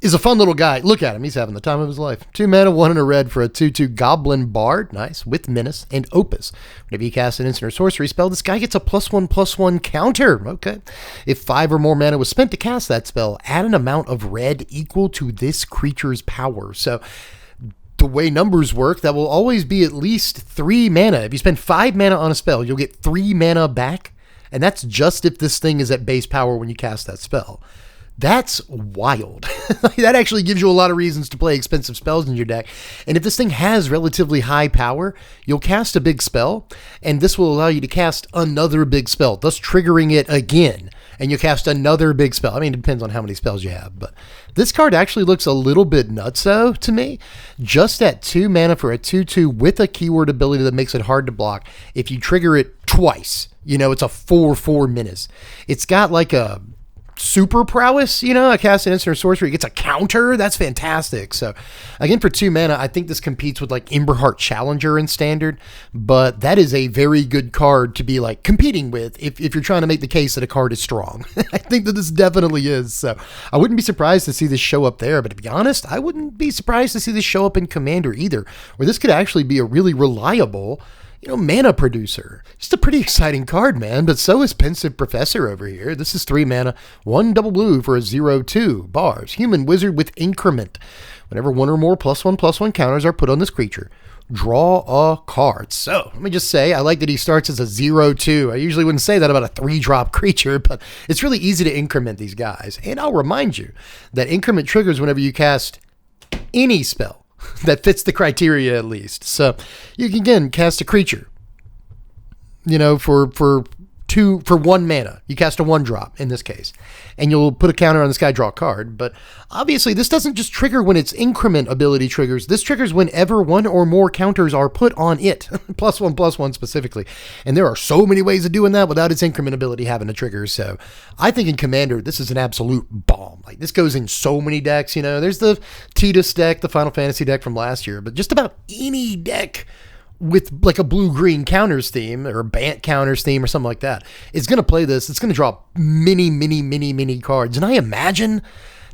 is a fun little guy. Look at him. He's having the time of his life. 2 mana, 1 and a red for a 2/2 Goblin Bard. Nice. With Menace and Opus. Whenever you cast an instant or sorcery spell, this guy gets a +1/+1 counter. Okay. If 5 or more mana was spent to cast that spell, add an amount of red equal to this creature's power. So the way numbers work, that will always be at least 3 mana. If you spend 5 mana on a spell, you'll get 3 mana back. And that's just if this thing is at base power when you cast that spell. That's wild. That actually gives you a lot of reasons to play expensive spells in your deck. And if this thing has relatively high power, you'll cast a big spell, and this will allow you to cast another big spell, thus triggering it again. And you'll cast another big spell. I mean, it depends on how many spells you have, but this card actually looks a little bit nutso to me. Just at 2 mana for a 2/2 with a keyword ability that makes it hard to block. If you trigger it twice, you know, it's a 4/4 menace. It's got like a super prowess, you know, I cast an instant or sorcery, it gets a counter. That's fantastic. So again, for 2 mana, I think this competes with like Emberheart Challenger in Standard, but that is a very good card to be like competing with if you're trying to make the case that a card is strong. I think that this definitely is. So I wouldn't be surprised to see this show up there, but to be honest, I wouldn't be surprised to see this show up in Commander either, where this could actually be a really reliable, you know, mana producer. Just a pretty exciting card, man. But so is Pensive Professor over here. This is 3 mana, 1 double blue for a 0/2 bars. Human Wizard with Increment. Whenever 1 or more +1/+1 counters are put on this creature, draw a card. So let me just say, I like that he starts as a 0/2. I usually wouldn't say that about a 3-drop creature, but it's really easy to increment these guys. And I'll remind you that increment triggers whenever you cast any spell that fits the criteria at least. So you can again cast a creature, you know, for 1 mana. You cast a 1-drop in this case, and you'll put a counter on this guy, draw a card. But obviously this doesn't just trigger when its increment ability triggers. This triggers whenever 1 or more counters are put on it. +1/+1 specifically. And there are so many ways of doing that without its increment ability having a trigger. So I think in Commander, this is an absolute bomb. Like, this goes in so many decks, you know. There's the Tidus deck, the Final Fantasy deck from last year, but just about any deck with like a blue-green counters theme or a Bant counters theme or something like that, it's going to play this. It's going to draw many cards. And I imagine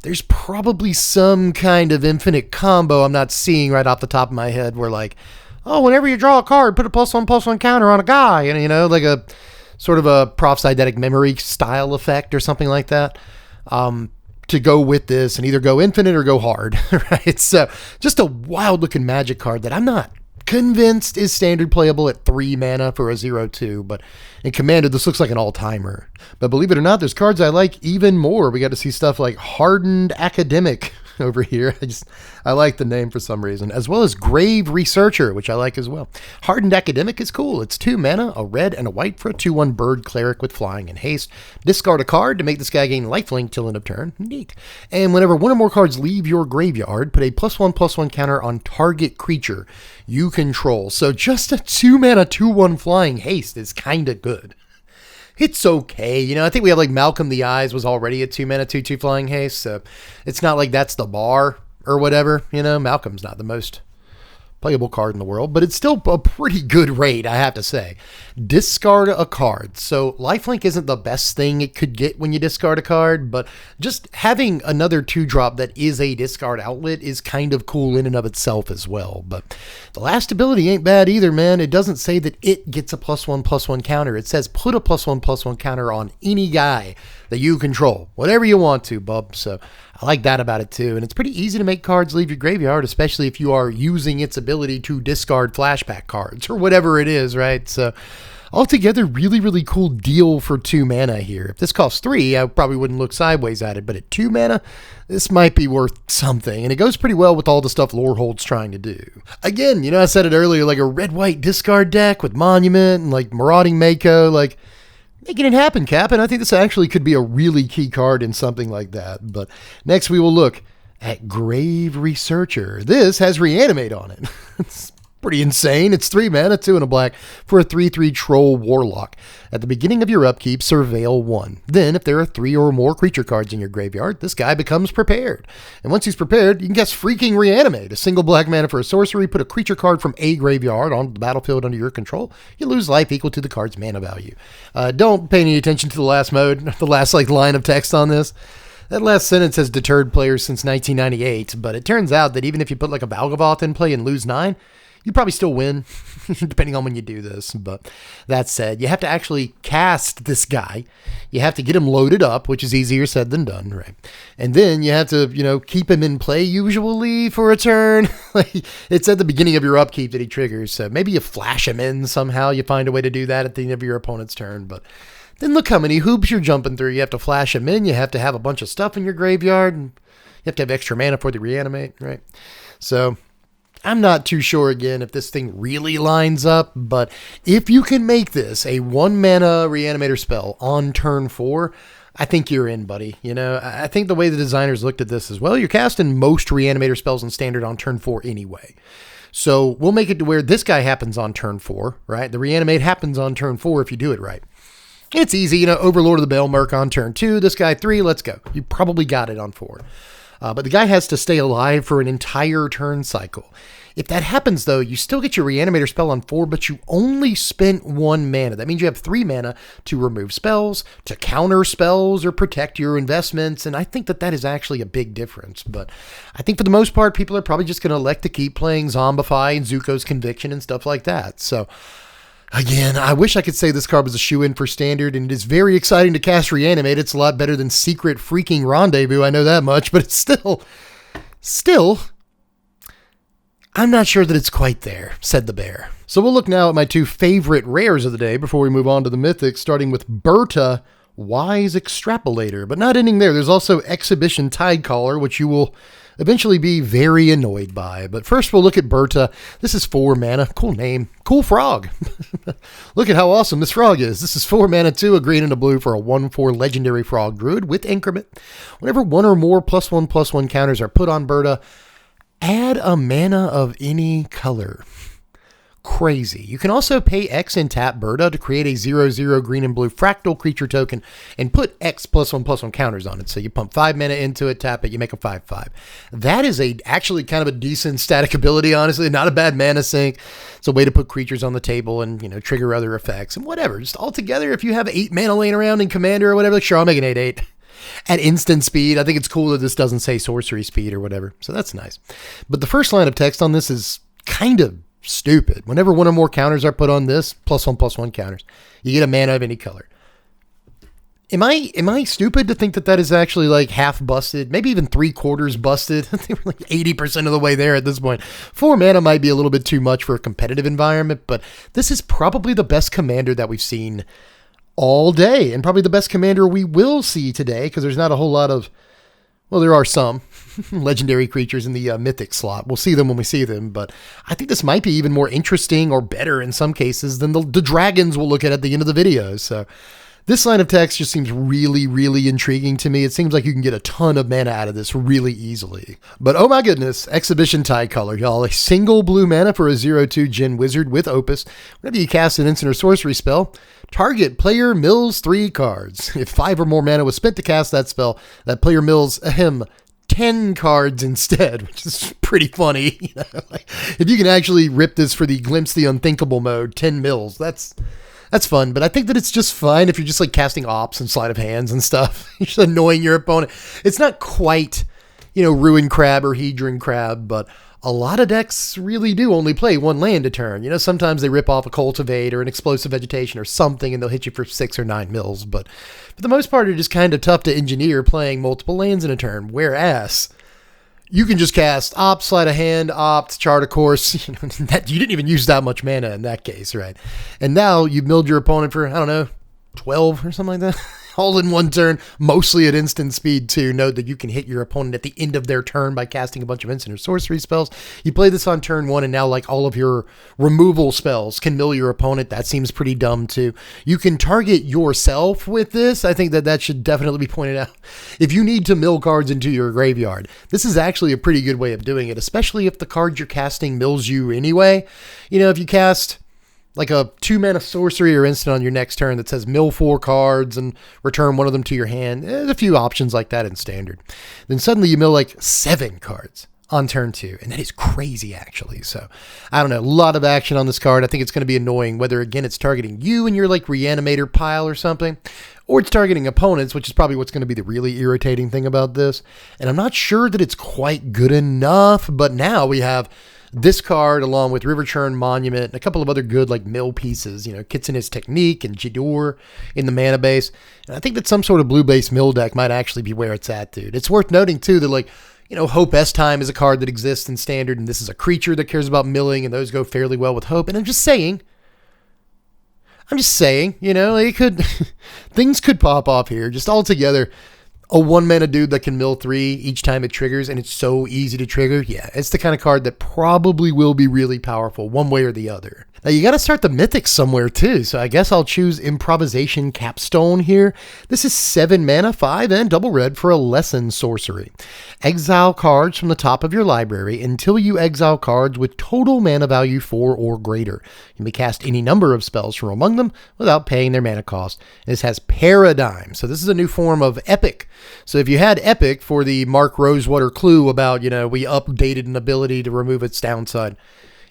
there's probably some kind of infinite combo I'm not seeing right off the top of my head where like, oh, whenever you draw a card, put a +1/+1 counter on a guy. And, you know, like a sort of a Proph's Eidetic Memory style effect or something like that. To go with this and either go infinite or go hard, right? So just a wild looking Magic card that I'm not convinced is Standard playable at 3 mana for a 0/2, but in Commander, this looks like an all-timer. But believe it or not, there's cards I like even more. We got to see stuff like Hardened Academic over here. I like the name for some reason, as well as Grave Researcher, which I like as well. Hardened Academic is cool. It's 2 mana, a red and a white for a 2/1 bird cleric with flying and haste. Discard a card to make this guy gain lifelink till end of turn. Neat. And whenever 1 or more cards leave your graveyard, put a +1/+1 counter on target creature you control. So just a 2 mana 2/1 flying haste is kind of good. It's okay. You know, I think we have like Malcolm the Eyes was already a 2 mana 2/2 flying haste. So it's not like that's the bar or whatever. You know, Malcolm's not the most playable card in the world, but it's still a pretty good rate, I have to say. Discard a card. So lifelink isn't the best thing it could get when you discard a card, but just having another 2-drop that is a discard outlet is kind of cool in and of itself as well. But the last ability ain't bad either, man. It doesn't say that it gets a +1/+1 counter. It says put a +1/+1 counter on any guy that you control, whatever you want to, bub. So I like that about it too. And it's pretty easy to make cards leave your graveyard, especially if you are using its ability to discard flashback cards or whatever it is, right? So altogether, really, really cool deal for 2 mana here. If this costs 3, I probably wouldn't look sideways at it, but at 2 mana, this might be worth something. And it goes pretty well with all the stuff Lorehold's trying to do. Again, I said it earlier, like a red-white discard deck with Monument and like Marauding Mako, like making it happen, Cap. And I think this actually could be a really key card in something like that. But next we will look at Grave Researcher. This has Reanimate on it. It's pretty insane. It's 3 mana, 2 and a black for a 3/3 Troll Warlock. At the beginning of your upkeep, surveil 1. Then, if there are 3 or more creature cards in your graveyard, this guy becomes prepared. And once he's prepared, you can guess freaking Reanimate. A single black mana for a sorcery, put a creature card from a graveyard on the battlefield under your control. You lose life equal to the card's mana value. Don't pay any attention to the last mode, the last line of text on this. That last sentence has deterred players since 1998, but it turns out that even if you put like a Valgavoth in play and lose 9, you probably still win, depending on when you do this. But that said, you have to actually cast this guy. You have to get him loaded up, which is easier said than done, right? And then you have to, keep him in play usually for a turn. It's at the beginning of your upkeep that he triggers. So maybe you flash him in somehow. You find a way to do that at the end of your opponent's turn. But then look how many hoops you're jumping through. You have to flash him in. You have to have a bunch of stuff in your graveyard. And you have to have extra mana for the Reanimate, right? So I'm not too sure, again, if this thing really lines up, but if you can make this a 1-mana Reanimator spell on turn 4, I think you're in, buddy. I think the way the designers looked at this as well, you're casting most Reanimator spells in Standard on turn 4 anyway. So we'll make it to where this guy happens on turn 4, right? The Reanimate happens on turn 4 if you do it right. It's easy, Overlord of the Bellmurk on turn 2, this guy 3, let's go. You probably got it on 4. But the guy has to stay alive for an entire turn cycle. If that happens, though, you still get your Reanimator spell on 4, but you only spent 1 mana. That means you have 3 mana to remove spells, to counter spells, or protect your investments, and I think that is actually a big difference. But I think for the most part, people are probably just going to elect to keep playing Zombify and Zuko's Conviction and stuff like that. So again, I wish I could say this card was a shoe-in for Standard, and it is very exciting to cast Reanimate. It's a lot better than Secret freaking Rendezvous, I know that much, but it's still, I'm not sure that it's quite there, said the bear. So we'll look now at my 2 favorite rares of the day before we move on to the Mythic, starting with Berta, Wise Extrapolator, but not ending there. There's also Exhibition Tidecaller, which you will eventually be very annoyed by. But first we'll look at Berta. This is 4 mana. Cool name. Cool frog. Look at how awesome this frog is. This is 4 mana, 2, a green and a blue for a 1/4 legendary frog druid with increment. Whenever 1 or more +1/+1 counters are put on Berta, add a mana of any color. Crazy. You can also pay X and tap Berta to create a 0/0 green and blue fractal creature token and put X +1/+1 counters on it. So you pump 5 mana into it, tap it, you make a 5/5. That is actually kind of a decent static ability, honestly. Not a bad mana sink. It's a way to put creatures on the table and, trigger other effects and whatever. Just all together, if you have 8 mana laying around in Commander or whatever, like, sure, I'll make an 8/8. At instant speed. I think it's cool that this doesn't say sorcery speed or whatever. So that's nice. But the first line of text on this is kind of stupid. Whenever 1 or more counters are put on this, +1/+1 counters, you get a mana of any color. Am I stupid to think that is actually like half busted, maybe even 3/4 busted? I think we're like 80% of the way there at this point. 4 mana might be a little bit too much for a competitive environment, but this is probably the best commander that we've seen all day, and probably the best commander we will see today, because there's not a whole lot of, well, there are some legendary creatures in the Mythic slot. We'll see them when we see them, but I think this might be even more interesting or better in some cases than the dragons we'll look at the end of the video. So this line of text just seems really, really intriguing to me. It seems like you can get a ton of mana out of this really easily. But oh my goodness, Exhibition Tidecaller, y'all. A single blue mana for a 0/2 Djinn Wizard with Opus. Whenever you cast an instant or sorcery spell, target player mills 3 cards. If 5 or more mana was spent to cast that spell, that player mills 10 10 cards instead, which is pretty funny. You know, like, if you can actually rip this for the Glimpse the Unthinkable mode, 10 mils, that's fun. But I think that it's just fine if you're just like casting ops and sleight of hands and stuff. You're just annoying your opponent. It's not quite, Ruin Crab or Hedron Crab, but a lot of decks really do only play one land a turn. Sometimes they rip off a Cultivate or an Explosive Vegetation or something, and they'll hit you for 6 or 9 mils. But for the most part, it's just kind of tough to engineer playing multiple lands in a turn. Whereas you can just cast Opt, Sleight of Hand, Opt, Chart of Course. You didn't even use that much mana in that case, right? And now you've milled your opponent for, 12 or something like that. All in one turn, mostly at instant speed too. Note that you can hit your opponent at the end of their turn by casting a bunch of instant or sorcery spells. You play this on turn 1, and now like all of your removal spells can mill your opponent. That seems pretty dumb too. You can target yourself with this. I think that should definitely be pointed out. If you need to mill cards into your graveyard, this is actually a pretty good way of doing it, especially if the card you're casting mills you anyway. If you cast like a 2-mana sorcery or instant on your next turn that says mill 4 cards and return one of them to your hand. There's a few options like that in standard. Then suddenly you mill like 7 cards on turn 2. And that is crazy, actually. So, I don't know. A lot of action on this card. I think it's going to be annoying, whether, again, it's targeting you and your like Reanimator pile or something, or it's targeting opponents, which is probably what's going to be the really irritating thing about this. And I'm not sure that it's quite good enough, but now we have this card, along with River Churn Monument, and a couple of other good like mill pieces, Kitsun's Technique and Jidoor in the mana base. And I think that some sort of blue-based mill deck might actually be where it's at, dude. It's worth noting, too, that Hope S-Time is a card that exists in Standard, and this is a creature that cares about milling, and those go fairly well with Hope. And I'm just saying, it could, things could pop off here, just all together. A 1-mana dude that can mill 3 each time it triggers, and it's so easy to trigger. Yeah, it's the kind of card that probably will be really powerful one way or the other. Now, you got to start the Mythic somewhere, too, so I guess I'll choose Improvisation Capstone here. This is 7 mana, 5 and double red for a Lesson Sorcery. Exile cards from the top of your library until you exile cards with total mana value 4 or greater. You may cast any number of spells from among them without paying their mana cost. This has Paradigm, so this is a new form of Epic. So if you had Epic for the Mark Rosewater clue about, we updated an ability to remove its downside,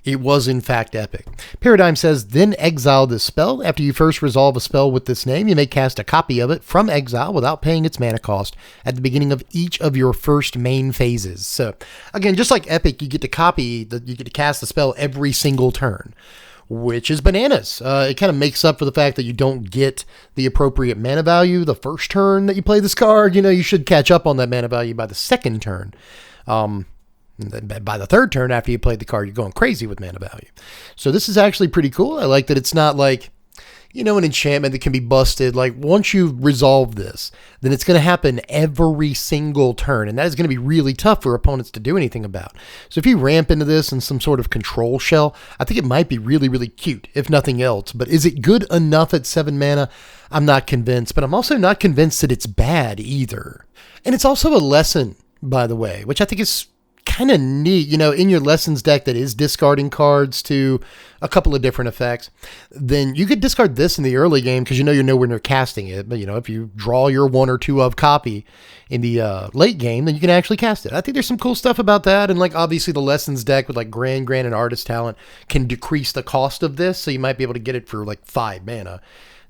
it was in fact Epic. Paradigm says, then exile this spell. After you first resolve a spell with this name, you may cast a copy of it from exile without paying its mana cost at the beginning of each of your first main phases. So again, just like Epic, you get to cast the spell every single turn, which is bananas. It kind of makes up for the fact that you don't get the appropriate mana value the first turn that you play this card. You should catch up on that mana value by the second turn. And then by the third turn after you played the card, you're going crazy with mana value. So this is actually pretty cool. I like that it's not like, an enchantment that can be busted. Like, once you resolve this, then it's going to happen every single turn. And that is going to be really tough for opponents to do anything about. So if you ramp into this in some sort of control shell, I think it might be really, really cute, if nothing else. But is it good enough at 7 mana? I'm not convinced. But I'm also not convinced that it's bad either. And it's also a lesson, by the way, which I think is kind of neat, in your Lessons deck that is discarding cards to a couple of different effects. Then you could discard this in the early game because you're nowhere near casting it. But, if you draw your 1 or 2 of copy in the late game, then you can actually cast it. I think there's some cool stuff about that. And obviously the Lessons deck with Grand and Artist Talent can decrease the cost of this. So you might be able to get it for 5 mana.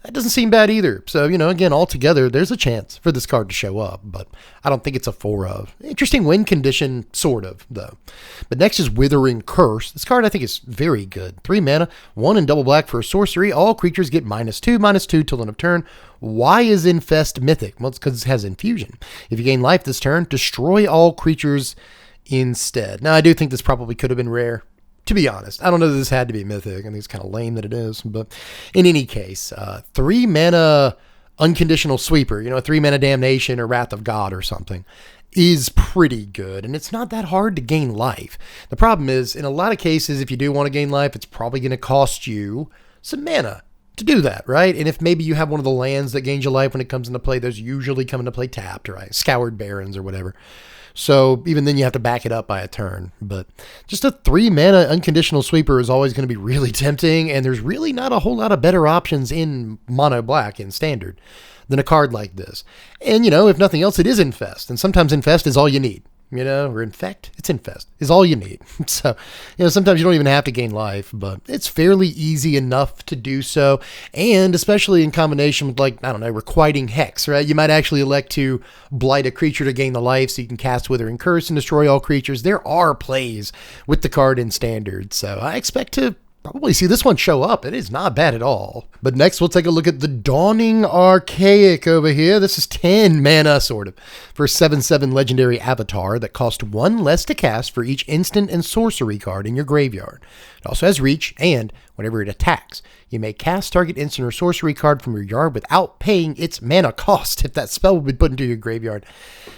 That doesn't seem bad either. So, again, altogether, there's a chance for this card to show up, but I don't think it's a 4 of. Interesting win condition, sort of, though. But next is Withering Curse. This card, I think, is very good. 3 mana, 1 and double black for a sorcery. All creatures get -2/-2 till end of turn. Why is Infest Mythic? Well, it's because it has Infusion. If you gain life this turn, destroy all creatures instead. Now, I do think this probably could have been rare, to be honest. I don't know that this had to be Mythic. I think it's kind of lame that it is. But in any case, 3 mana Unconditional Sweeper, a 3 mana Damnation or Wrath of God or something, is pretty good. And it's not that hard to gain life. The problem is, in a lot of cases, if you do want to gain life, it's probably going to cost you some mana to do that, right? And if maybe you have one of the lands that gains you life when it comes into play, those usually come into play tapped, right? Scoured Barrens or whatever. So even then you have to back it up by a turn. But just a 3 mana Unconditional Sweeper is always going to be really tempting, and there's really not a whole lot of better options in mono black in Standard than a card like this. And, if nothing else, it is Infest, and sometimes Infest is all you need. or infect. It's infest is all you need. So, sometimes you don't even have to gain life, but it's fairly easy enough to do so. And especially in combination with requiting hex, right? You might actually elect to blight a creature to gain the life so you can cast Withering Curse and destroy all creatures. There are plays with the card in standard. So I expect to probably see this one show up. It is not bad at all. But next we'll take a look at the Dawning Archaic over here. This is 10 mana, sort of, for a 7/7 legendary avatar that costs 1 less to cast for each instant and sorcery card in your graveyard. It also has reach, and whenever it attacks, you may cast target instant or sorcery card from your yard without paying its mana cost. If that spell would be put into your graveyard,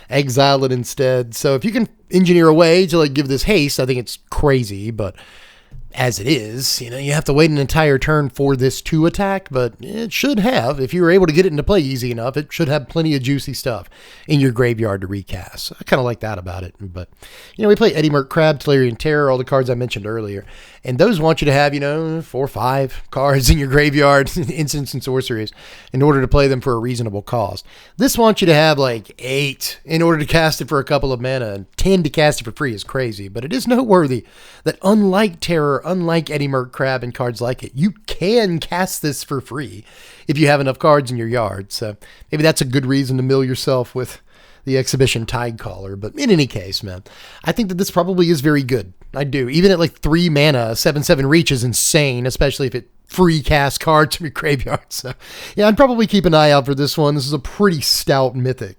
exile it instead. So if you can engineer a way to give this haste, I think it's crazy, but as it is, you have to wait an entire turn for this to attack, but it should have, if you were able to get it into play easy enough, it should have plenty of juicy stuff in your graveyard to recast. So I kind of like that about it. But, we play Eddie Merc Crab, Tolarian Terror, all the cards I mentioned earlier. And those want you to have, 4 or 5 cards in your graveyard, instants and sorceries, in order to play them for a reasonable cost. This wants you to have 8 in order to cast it for a couple of mana, and 10 to cast it for free is crazy. But it is noteworthy that unlike Terror, unlike Eddie Merc Crab and cards like it, you can cast this for free if you have enough cards in your yard. So maybe that's a good reason to mill yourself with the Exhibition Tidecaller. But in any case, man, I think that this probably is very good. I do. Even at 3 mana, 7/7 reach is insane, especially if it free cast cards from your graveyard. So yeah, I'd probably keep an eye out for this one. This is a pretty stout Mythic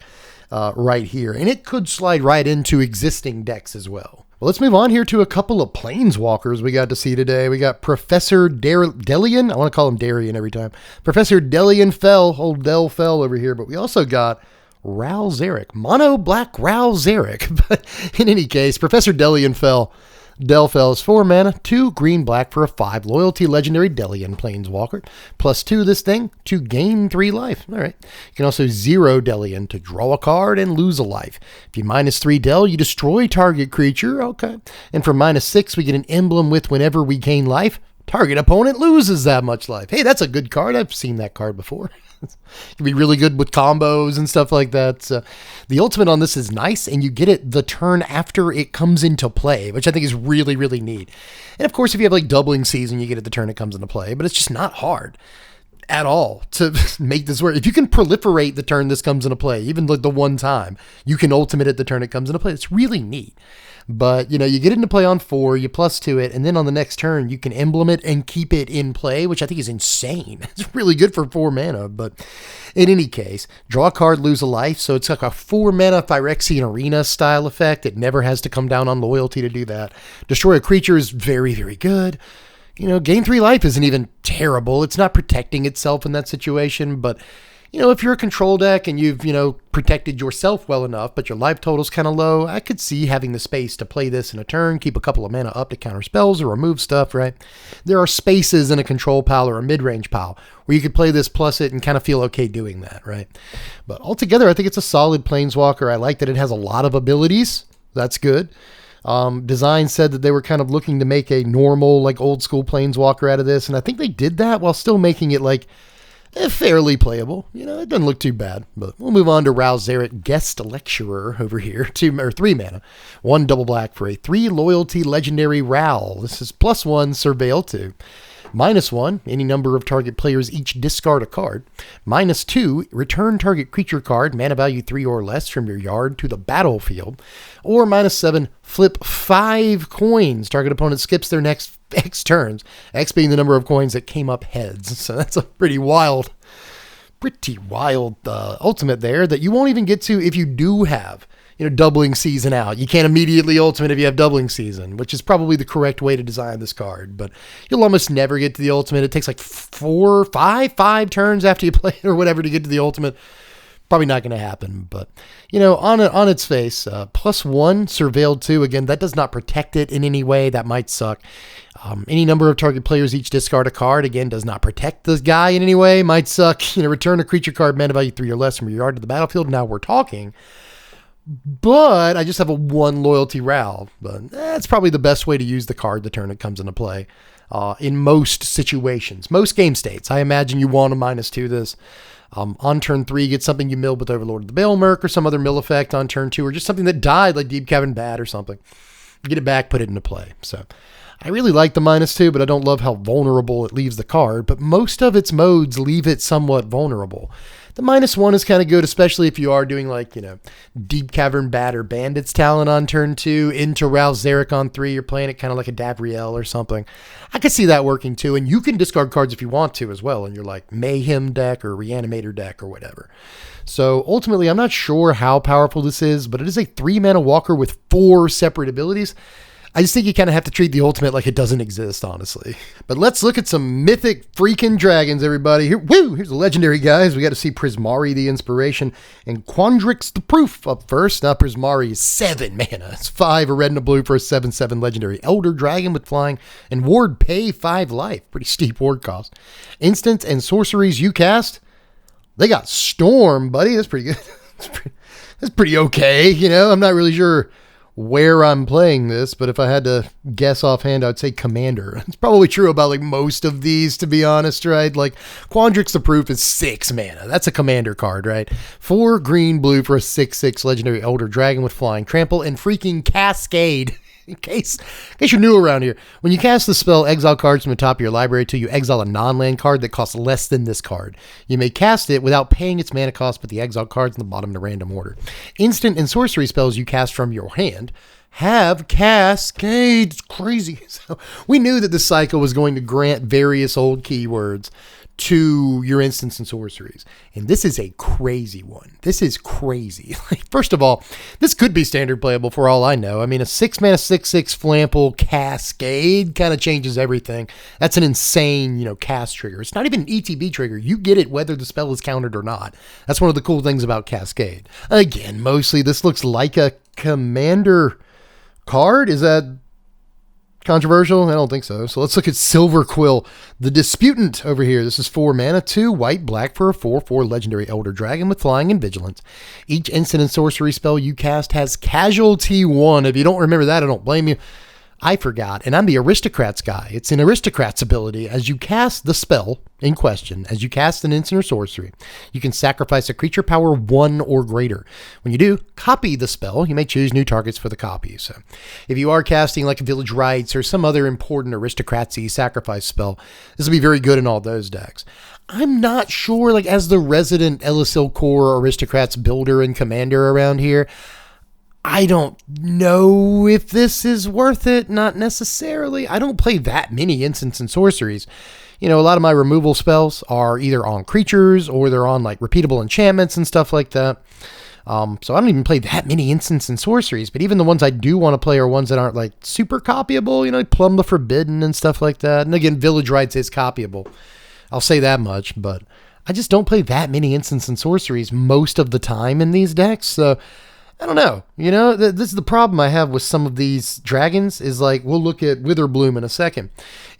right here, and it could slide right into existing decks as well. Well, let's move on here to a couple of planeswalkers we got to see today. We got Professor Delian. I want to call him Darian every time. Professor Delian Fell. Old Del Fell over here. But we also got Ral Zarek. Mono Black Ral Zarek. But in any case, Professor Delian Fell. Del Fell is 4 mana, 2 green-black for a 5 loyalty legendary Delian Planeswalker. +2 this thing to gain 3 life. All right. You can also 0 Delian to draw a card and lose a life. If you -3 Del, you destroy target creature. Okay. And for -6, we get an emblem with whenever we gain life, target opponent loses that much life. Hey, that's a good card. I've seen that card before. It can be really good with combos and stuff like that. So the ultimate on this is nice, and you get it the turn after it comes into play, which I think is really, really neat. And of course, if you have doubling season, you get it the turn it comes into play, but it's just not hard at all to make this work. If you can proliferate the turn this comes into play, even the one time, you can ultimate it the turn it comes into play. It's really neat. But, you get it into play on 4, you +2 it, and then on the next turn, you can emblem it and keep it in play, which I think is insane. It's really good for 4 mana, but in any case, draw a card, lose a life, so it's like a 4 mana Phyrexian Arena style effect. It never has to come down on loyalty to do that. Destroy a creature is very, very good. Gain 3 life isn't even terrible. It's not protecting itself in that situation, but if you're a control deck and you've, protected yourself well enough, but your life total's kind of low, I could see having the space to play this in a turn, keep a couple of mana up to counter spells or remove stuff, right? There are spaces in a control pile or a mid-range pile where you could play this plus it and kind of feel okay doing that, right? But altogether, I think it's a solid Planeswalker. I like that it has a lot of abilities. That's good. Design said that they were kind of looking to make a normal, old school Planeswalker out of this, and I think they did that while still making it fairly playable. It doesn't look too bad. But we'll move on to Ral Zarek, Guest Lecturer over here. 3 mana. 1 double black for a 3 loyalty legendary Ral. This is +1, Surveil 2. -1, any number of target players each discard a card. -2, return target creature card, mana value 3 or less from your yard to the battlefield. Or -7, flip 5 coins. Target opponent skips their next X turns. X being the number of coins that came up heads. So that's a pretty wild ultimate there that you won't even get to if you do have doubling season out. You can't immediately ultimate if you have doubling season, which is probably the correct way to design this card, but you'll almost never get to the ultimate. It takes 5 turns after you play it or whatever to get to the ultimate. Probably not going to happen, but on its face, +1, Surveilled 2. Again, that does not protect it in any way. That might suck. Any number of target players each discard a card. Again, does not protect this guy in any way. Might suck. Return a creature card, mana value 3 or less from your yard to the battlefield. Now we're talking. But I just have a 1 loyalty Ral. But that's probably the best way to use the card the turn it comes into play. In most situations, most game states, I imagine you want to -2 this. On turn 3, get something you milled with Overlord of the Baelmerk or some other mill effect on turn 2, or just something that died like Deep Cavern Bat or something. Get it back, put it into play. So I really like the -2, but I don't love how vulnerable it leaves the card. But most of its modes leave it somewhat vulnerable. The -1 is kind of good, especially if you are doing like, Deep Cavern Bat or Bandit's Talon on turn 2, into Rouse Zarek on 3. You're playing it kind of like a Davriel or something. I could see that working too. And you can discard cards if you want to as well in your like Mayhem deck or Reanimator deck or whatever. So ultimately, I'm not sure how powerful this is, but it is a 3-mana walker with 4 separate abilities. I just think you kind of have to treat the ultimate like it doesn't exist, honestly. But let's look at some mythic freaking dragons, everybody. Here's the legendary guys. We got to see Prismari the Inspiration and Quandrix the Proof up first. Now Prismari is 7 mana. It's 5, a red and a blue for a 7/7 legendary elder dragon with flying, and ward pay 5 life. Pretty steep ward cost. Instants and sorceries you cast, they got Storm, buddy. That's pretty good. That's pretty okay. I'm not really sure where I'm playing this, but if I had to guess offhand, I'd say Commander. It's probably true about like most of these, to be honest, right? Like Quandrix the Proof is 6 mana. That's a Commander card, right? 4 green blue for a 6/6 legendary elder dragon with flying, trample, and freaking Cascade. In case you're new around here, when you cast the spell, exile cards from the top of your library till you exile a non-land card that costs less than this card. You may cast it without paying its mana cost, but the exile cards in the bottom in a random order. Instant and sorcery spells you cast from your hand have Cascade. It's crazy. So we knew that the cycle was going to grant various old keywords to your instants and sorceries. And this is a crazy one. This is crazy. First of all, this could be standard playable for all I know. I mean, a 6-mana 6/6 Flample Cascade kind of changes everything. That's an insane, cast trigger. It's not even an ETB trigger. You get it whether the spell is countered or not. That's one of the cool things about Cascade. Again, mostly this looks like a Commander card. Is that controversial? I don't think so. So let's look at Silver Quill, the Disputant over here. This is 4 mana, 2 white, black for a 4/4 legendary elder dragon with flying and vigilance. Each instant and sorcery spell you cast has Casualty 1. If you don't remember that, I don't blame you. I forgot, and I'm the Aristocrats guy. It's an Aristocrats ability. As you cast the spell in question, as you cast an instant or sorcery, you can sacrifice a creature power 1 or greater. When you do, copy the spell. You may choose new targets for the copy. So if you are casting like a Village Rites or some other important Aristocratsy sacrifice spell, this will be very good in all those decks. I'm not sure, as the resident Elysil Core Aristocrats builder and commander around here, I don't know if this is worth it. Not necessarily. I don't play that many instants and sorceries. A lot of my removal spells are either on creatures or they're on repeatable enchantments and stuff like that. So I don't even play that many instants and sorceries, but even the ones I do want to play are ones that aren't super copyable, like Plumb the Forbidden and stuff like that. And again, Village Rites is copyable. I'll say that much, but I just don't play that many instants and sorceries most of the time in these decks. So I don't know. This is the problem I have with some of these dragons is we'll look at Witherbloom in a second.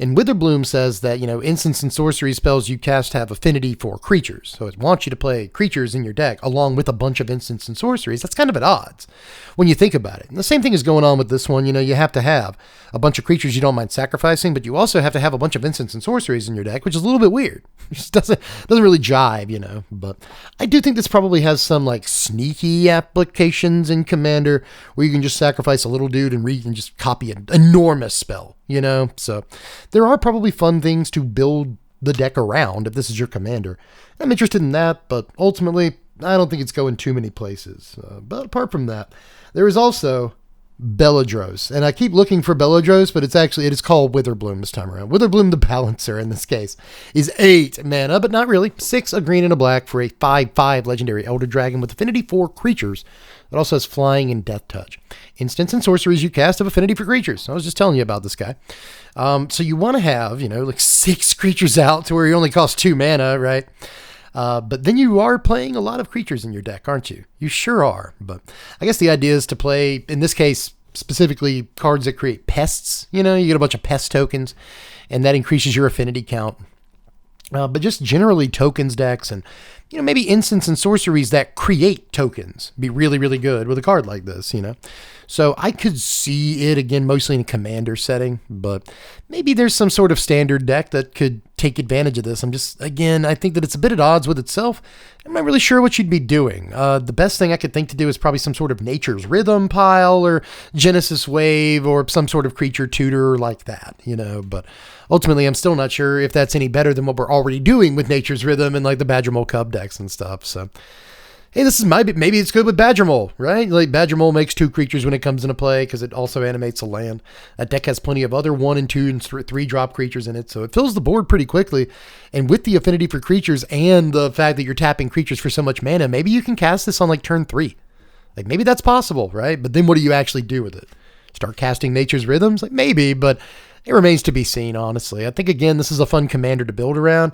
And Witherbloom says that, instants and sorcery spells you cast have affinity for creatures. So it wants you to play creatures in your deck along with a bunch of instants and sorceries. That's kind of at odds when you think about it. And the same thing is going on with this one. You have to have a bunch of creatures you don't mind sacrificing, but you also have to have a bunch of instants and sorceries in your deck, which is a little bit weird. It just doesn't really jive, But I do think this probably has some sneaky applications in Commander where you can just sacrifice a little dude and just copy an enormous spell, So there are probably fun things to build the deck around if this is your Commander. I'm interested in that, but ultimately I don't think it's going too many places. But apart from that, there is also Belladros. And I keep looking for Belladros, but it is called Witherbloom this time around. Witherbloom the Balancer in this case is 8 mana, but not really. 6, a green and a black for a 5/5 legendary elder dragon with affinity for creatures. It also has flying and death touch. Instants and sorceries you cast have affinity for creatures. I was just telling you about this guy. So you want to have, 6 creatures out to where you only cost 2 mana, right? But then you are playing a lot of creatures in your deck, aren't you? You sure are. But I guess the idea is to play, in this case, specifically cards that create pests. You get a bunch of pest tokens, and that increases your affinity count. But just generally tokens decks and, maybe instants and sorceries that create tokens be really, really good with a card like this, So I could see it again, mostly in a commander setting, but maybe there's some sort of standard deck that could take advantage of this. I think that it's a bit at odds with itself. I'm not really sure what you'd be doing. The best thing I could think to do is probably some sort of Nature's Rhythm pile or Genesis Wave or some sort of creature tutor like that, but ultimately I'm still not sure if that's any better than what we're already doing with Nature's Rhythm and like the Badger Mole Cub decks and stuff. So hey, maybe it's good with Badger Mole, right? Like Badger Mole makes 2 creatures when it comes into play because it also animates a land. That deck has plenty of other 1 and 2 and 3 drop creatures in it, so it fills the board pretty quickly. And with the affinity for creatures and the fact that you're tapping creatures for so much mana, maybe you can cast this on like turn 3. Like maybe that's possible, right? But then what do you actually do with it? Start casting Nature's Rhythms? Like maybe, but it remains to be seen, honestly. I think again, this is a fun commander to build around.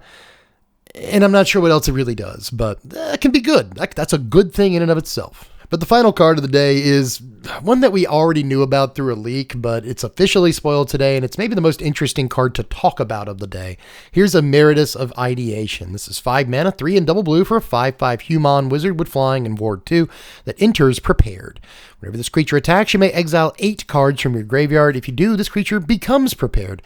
And I'm not sure what else it really does, but it can be good. That's a good thing in and of itself. But the final card of the day is one that we already knew about through a leak, but it's officially spoiled today, and it's maybe the most interesting card to talk about of the day. Here's Emeritus of Ideation. This is 5 mana, 3 and double blue for a 5/5 human wizard with flying and ward 2 that enters prepared. Whenever this creature attacks, you may exile 8 cards from your graveyard. If you do, this creature becomes prepared.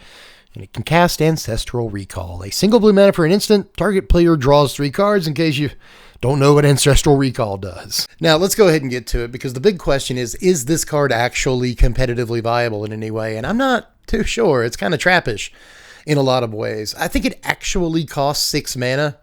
And it can cast Ancestral Recall. A single blue mana for an instant. Target player draws 3 cards in case you don't know what Ancestral Recall does. Now, let's go ahead and get to it, because the big question is this card actually competitively viable in any way? And I'm not too sure. It's kind of trappish in a lot of ways. I think it actually costs 6 mana.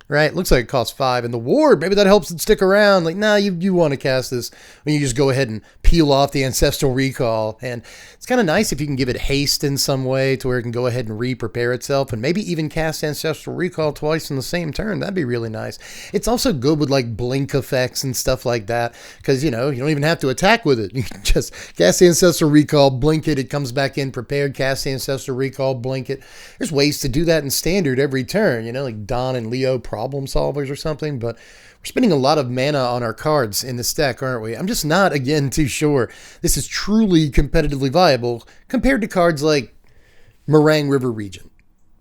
Right? Looks like it costs 5. And the ward, maybe that helps it stick around. Like, nah, you want to cast this when you just go ahead and peel off the Ancestral Recall. And it's kind of nice if you can give it haste in some way to where it can go ahead and re-prepare itself and maybe even cast Ancestral Recall twice in the same turn. That'd be really nice. It's also good with like blink effects and stuff like that, because, you don't even have to attack with it. You can just cast the Ancestral Recall, blink it comes back in prepared, cast the Ancestral Recall, blink it. There's ways to do that in standard every turn, like Don and Leo problem solvers or something, but we're spending a lot of mana on our cards in this deck, aren't we? I'm just not, again, too sure this is truly competitively viable compared to cards like Meringue River Regent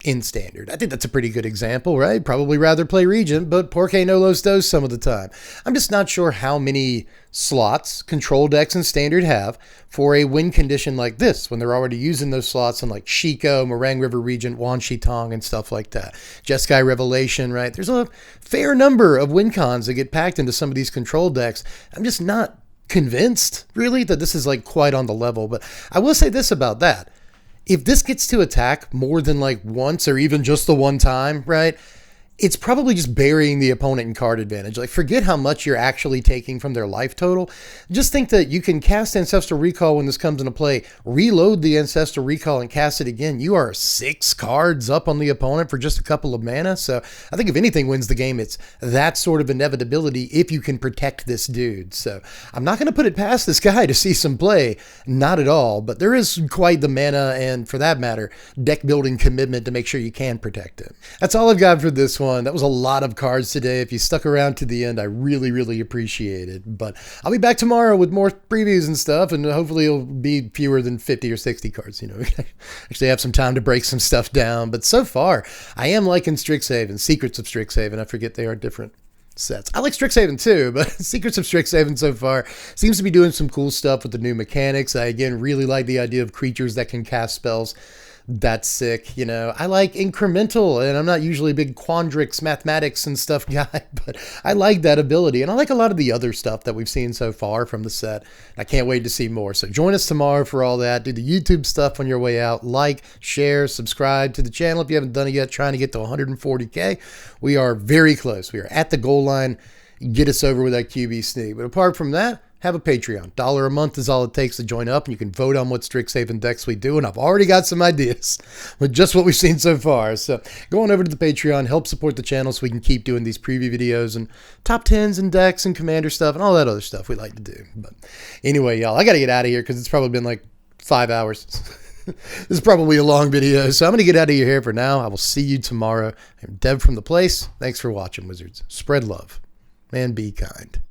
in standard. I think that's a pretty good example, right? Probably rather play Regent, but Porque no los dos some of the time. I'm just not sure how many slots control decks in standard have for a win condition like this, when they're already using those slots on like Shiko, Meringue River Regent, Wan Shi Tong, and stuff like that. Jeskai Revelation, right? There's a fair number of win cons that get packed into some of these control decks. I'm just not convinced, really, that this is like quite on the level. But I will say this about that. If this gets to attack more than like once or even just the one time, right, it's probably just burying the opponent in card advantage. Like, forget how much you're actually taking from their life total. Just think that you can cast Ancestral Recall when this comes into play, reload the Ancestral Recall and cast it again. You are 6 cards up on the opponent for just a couple of mana. So I think if anything wins the game, it's that sort of inevitability if you can protect this dude. So I'm not going to put it past this guy to see some play. Not at all. But there is quite the mana and, for that matter, deck building commitment to make sure you can protect it. That's all I've got for this one. That was a lot of cards today. If you stuck around to the end, I really, really appreciate it. But I'll be back tomorrow with more previews and stuff, and hopefully it'll be fewer than 50 or 60 cards. Actually have some time to break some stuff down. But so far, I am liking Strixhaven, Secrets of Strixhaven. I forget they are different sets. I like Strixhaven too, but Secrets of Strixhaven so far seems to be doing some cool stuff with the new mechanics. I, again, really like the idea of creatures that can cast spells. That's sick. I like incremental, and I'm not usually a big Quandrix mathematics and stuff guy, but I like that ability, and I like a lot of the other stuff that we've seen so far from the set. I can't wait to see more. So join us tomorrow for all that. Do the YouTube stuff on your way out. Like, share, subscribe to the channel if you haven't done it yet. Trying to get to 140K. We are very close. We are at the goal line. Get us over with that QB sneak. But apart from that, have a Patreon. $1 a month is all it takes to join up, and you can vote on what Strixhaven decks we do, and I've already got some ideas with just what we've seen so far. So go on over to the Patreon, help support the channel so we can keep doing these preview videos and top 10s and decks and commander stuff and all that other stuff we like to do. But anyway, y'all, I got to get out of here because it's probably been like 5 hours. This is probably a long video, so I'm going to get out of here for now. I will see you tomorrow. I'm Dev from The Place. Thanks for watching, Wizards. Spread love and be kind.